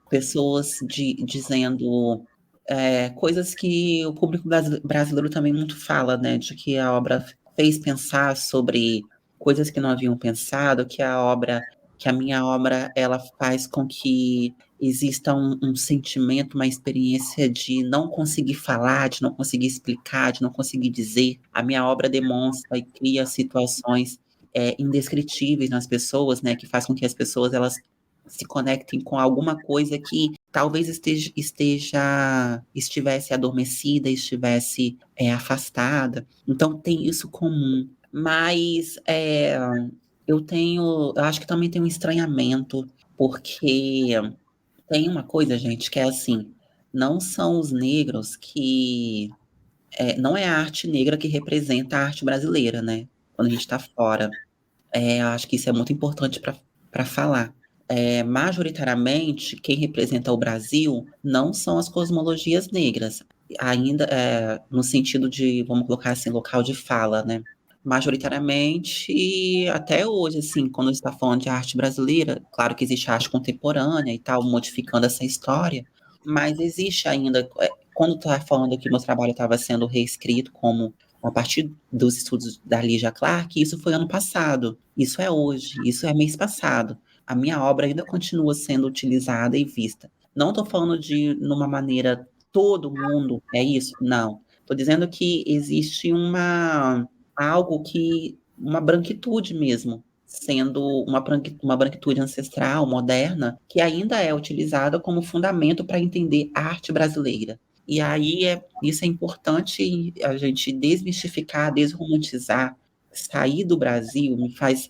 pessoas dizendo coisas que o público brasileiro também muito fala, né, de que a obra fez pensar sobre coisas que não haviam pensado, que a minha obra, ela faz com que exista um sentimento, uma experiência de não conseguir falar, de não conseguir explicar, de não conseguir dizer. A minha obra demonstra e cria situações indescritíveis nas pessoas, né, que faz com que as pessoas elas se conectem com alguma coisa que talvez estivesse adormecida, estivesse afastada. Então tem isso comum. Mas eu acho que também tem um estranhamento, porque tem uma coisa, gente, que é assim, não são os negros que... não é a arte negra que representa a arte brasileira, né? Quando a gente está fora. Eu acho que isso é muito importante para falar. Majoritariamente, quem representa o Brasil não são as cosmologias negras, ainda no sentido de, vamos colocar assim, local de fala, né? Majoritariamente, até hoje, assim, quando está falando de arte brasileira, claro que existe arte contemporânea e tal, modificando essa história, mas existe ainda, quando está falando que meu trabalho estava sendo reescrito como a partir dos estudos da Lígia Clark, isso foi ano passado, isso é hoje, isso é mês passado. A minha obra ainda continua sendo utilizada e vista. Não estou falando de, numa maneira, todo mundo é isso, não. Estou dizendo que existe uma branquitude mesmo, sendo uma branquitude ancestral, moderna, que ainda é utilizada como fundamento para entender a arte brasileira. E aí isso é importante a gente desmistificar, desromantizar, sair do Brasil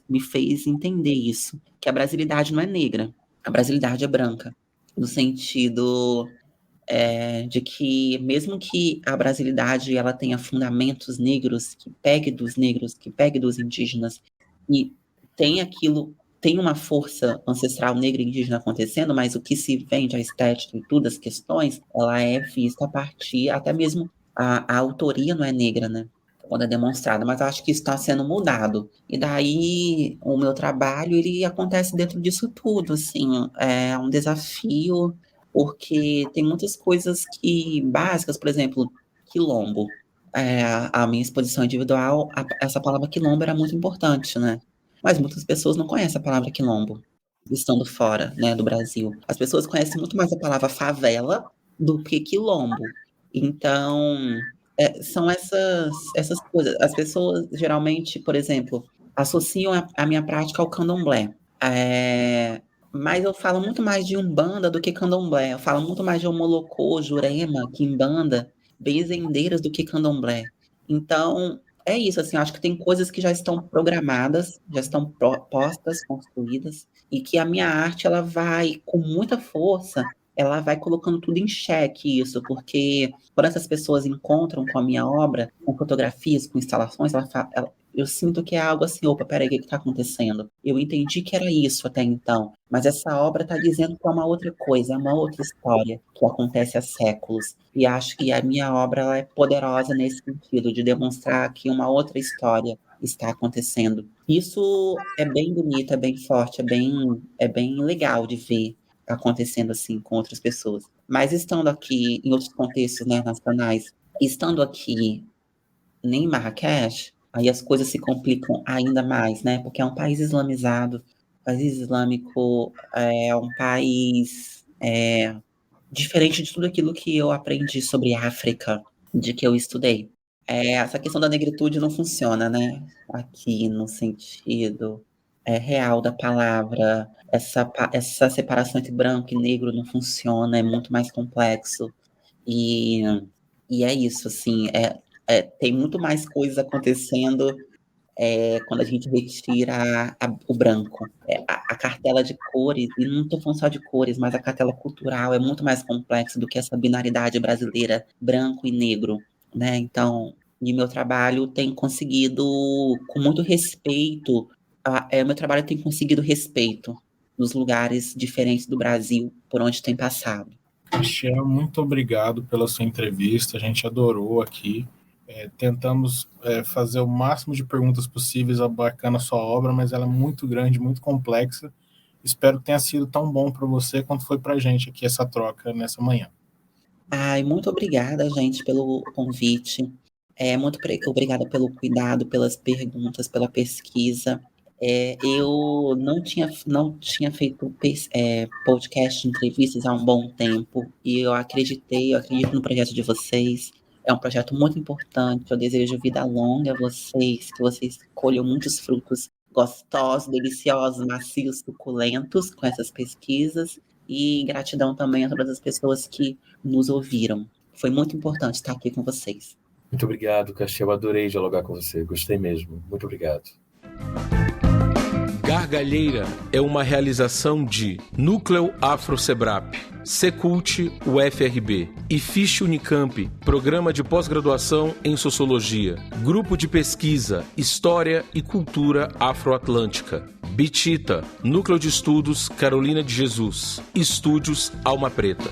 me fez entender isso, que a brasilidade não é negra, a brasilidade é branca, no sentido de que mesmo que a brasilidade ela tenha fundamentos negros, que pegue dos indígenas, e tem uma força ancestral negra e indígena acontecendo, mas o que se vende, a estética e tudo, as questões, ela é vista a partir, até mesmo a autoria não é negra, né? Quando é demonstrada, mas acho que isso está sendo mudado. E daí, o meu trabalho, ele acontece dentro disso tudo, assim, é um desafio, porque tem muitas coisas básicas, por exemplo, quilombo. A minha exposição individual, essa palavra quilombo era muito importante, né? Mas muitas pessoas não conhecem a palavra quilombo, estando fora, né, do Brasil. As pessoas conhecem muito mais a palavra favela do que quilombo. Então, são essas coisas. As pessoas, geralmente, por exemplo, associam a minha prática ao candomblé. Mas eu falo muito mais de Umbanda do que candomblé. Eu falo muito mais de Omolocô, Jurema, Quimbanda, benzendeiras do que candomblé. Então, é isso, assim, eu acho que tem coisas que já estão programadas, já estão postas, construídas, e que a minha arte, ela vai, com muita força, ela vai colocando tudo em xeque isso, porque quando essas pessoas encontram com a minha obra, com fotografias, com instalações, eu sinto que é algo assim, opa, peraí, o que está acontecendo? Eu entendi que era isso até então, mas essa obra está dizendo que é uma outra coisa, é uma outra história que acontece há séculos. E acho que a minha obra ela é poderosa nesse sentido, de demonstrar que uma outra história está acontecendo. Isso é bem bonito, é bem forte, é bem legal de ver acontecendo assim com outras pessoas. Mas estando aqui em outros contextos, né, nacionais, estando aqui em Marrakech, aí as coisas se complicam ainda mais, né? Porque é um país islamizado. O país islâmico é um país diferente de tudo aquilo que eu aprendi sobre África, de que eu estudei. Essa questão da negritude não funciona, né? Aqui, no sentido real da palavra. Essa separação entre branco e negro não funciona, é muito mais complexo. E é isso, assim, tem muito mais coisas acontecendo quando a gente retira o branco. A cartela de cores, e não estou falando só de cores, mas a cartela cultural é muito mais complexa do que essa binaridade brasileira, branco e negro, né? Então, e meu trabalho tem conseguido, com muito respeito, meu trabalho tem conseguido respeito nos lugares diferentes do Brasil por onde tem passado. Cristiano, muito obrigado pela sua entrevista, a gente adorou aqui. Tentamos fazer o máximo de perguntas possíveis abarcando a sua obra, mas ela é muito grande, muito complexa. Espero que tenha sido tão bom para você quanto foi para a gente aqui essa troca nessa manhã. Muito obrigada, gente, pelo convite. Muito obrigada pelo cuidado, pelas perguntas, pela pesquisa. Eu não tinha feito podcast, entrevistas há um bom tempo, e eu acredito no projeto de vocês. É um projeto muito importante, eu desejo vida longa a vocês, que vocês colham muitos frutos gostosos, deliciosos, macios, suculentos com essas pesquisas, e gratidão também a todas as pessoas que nos ouviram. Foi muito importante estar aqui com vocês. Muito obrigado, Castiel, adorei dialogar com você, gostei mesmo, muito obrigado. Gargalheira é uma realização de Núcleo Afro-Sebrap, Secult UFRB, IFISH Unicamp, Programa de Pós-Graduação em Sociologia, Grupo de Pesquisa, História e Cultura Afro-Atlântica, Bitita, Núcleo de Estudos Carolina de Jesus, Estúdios Alma Preta.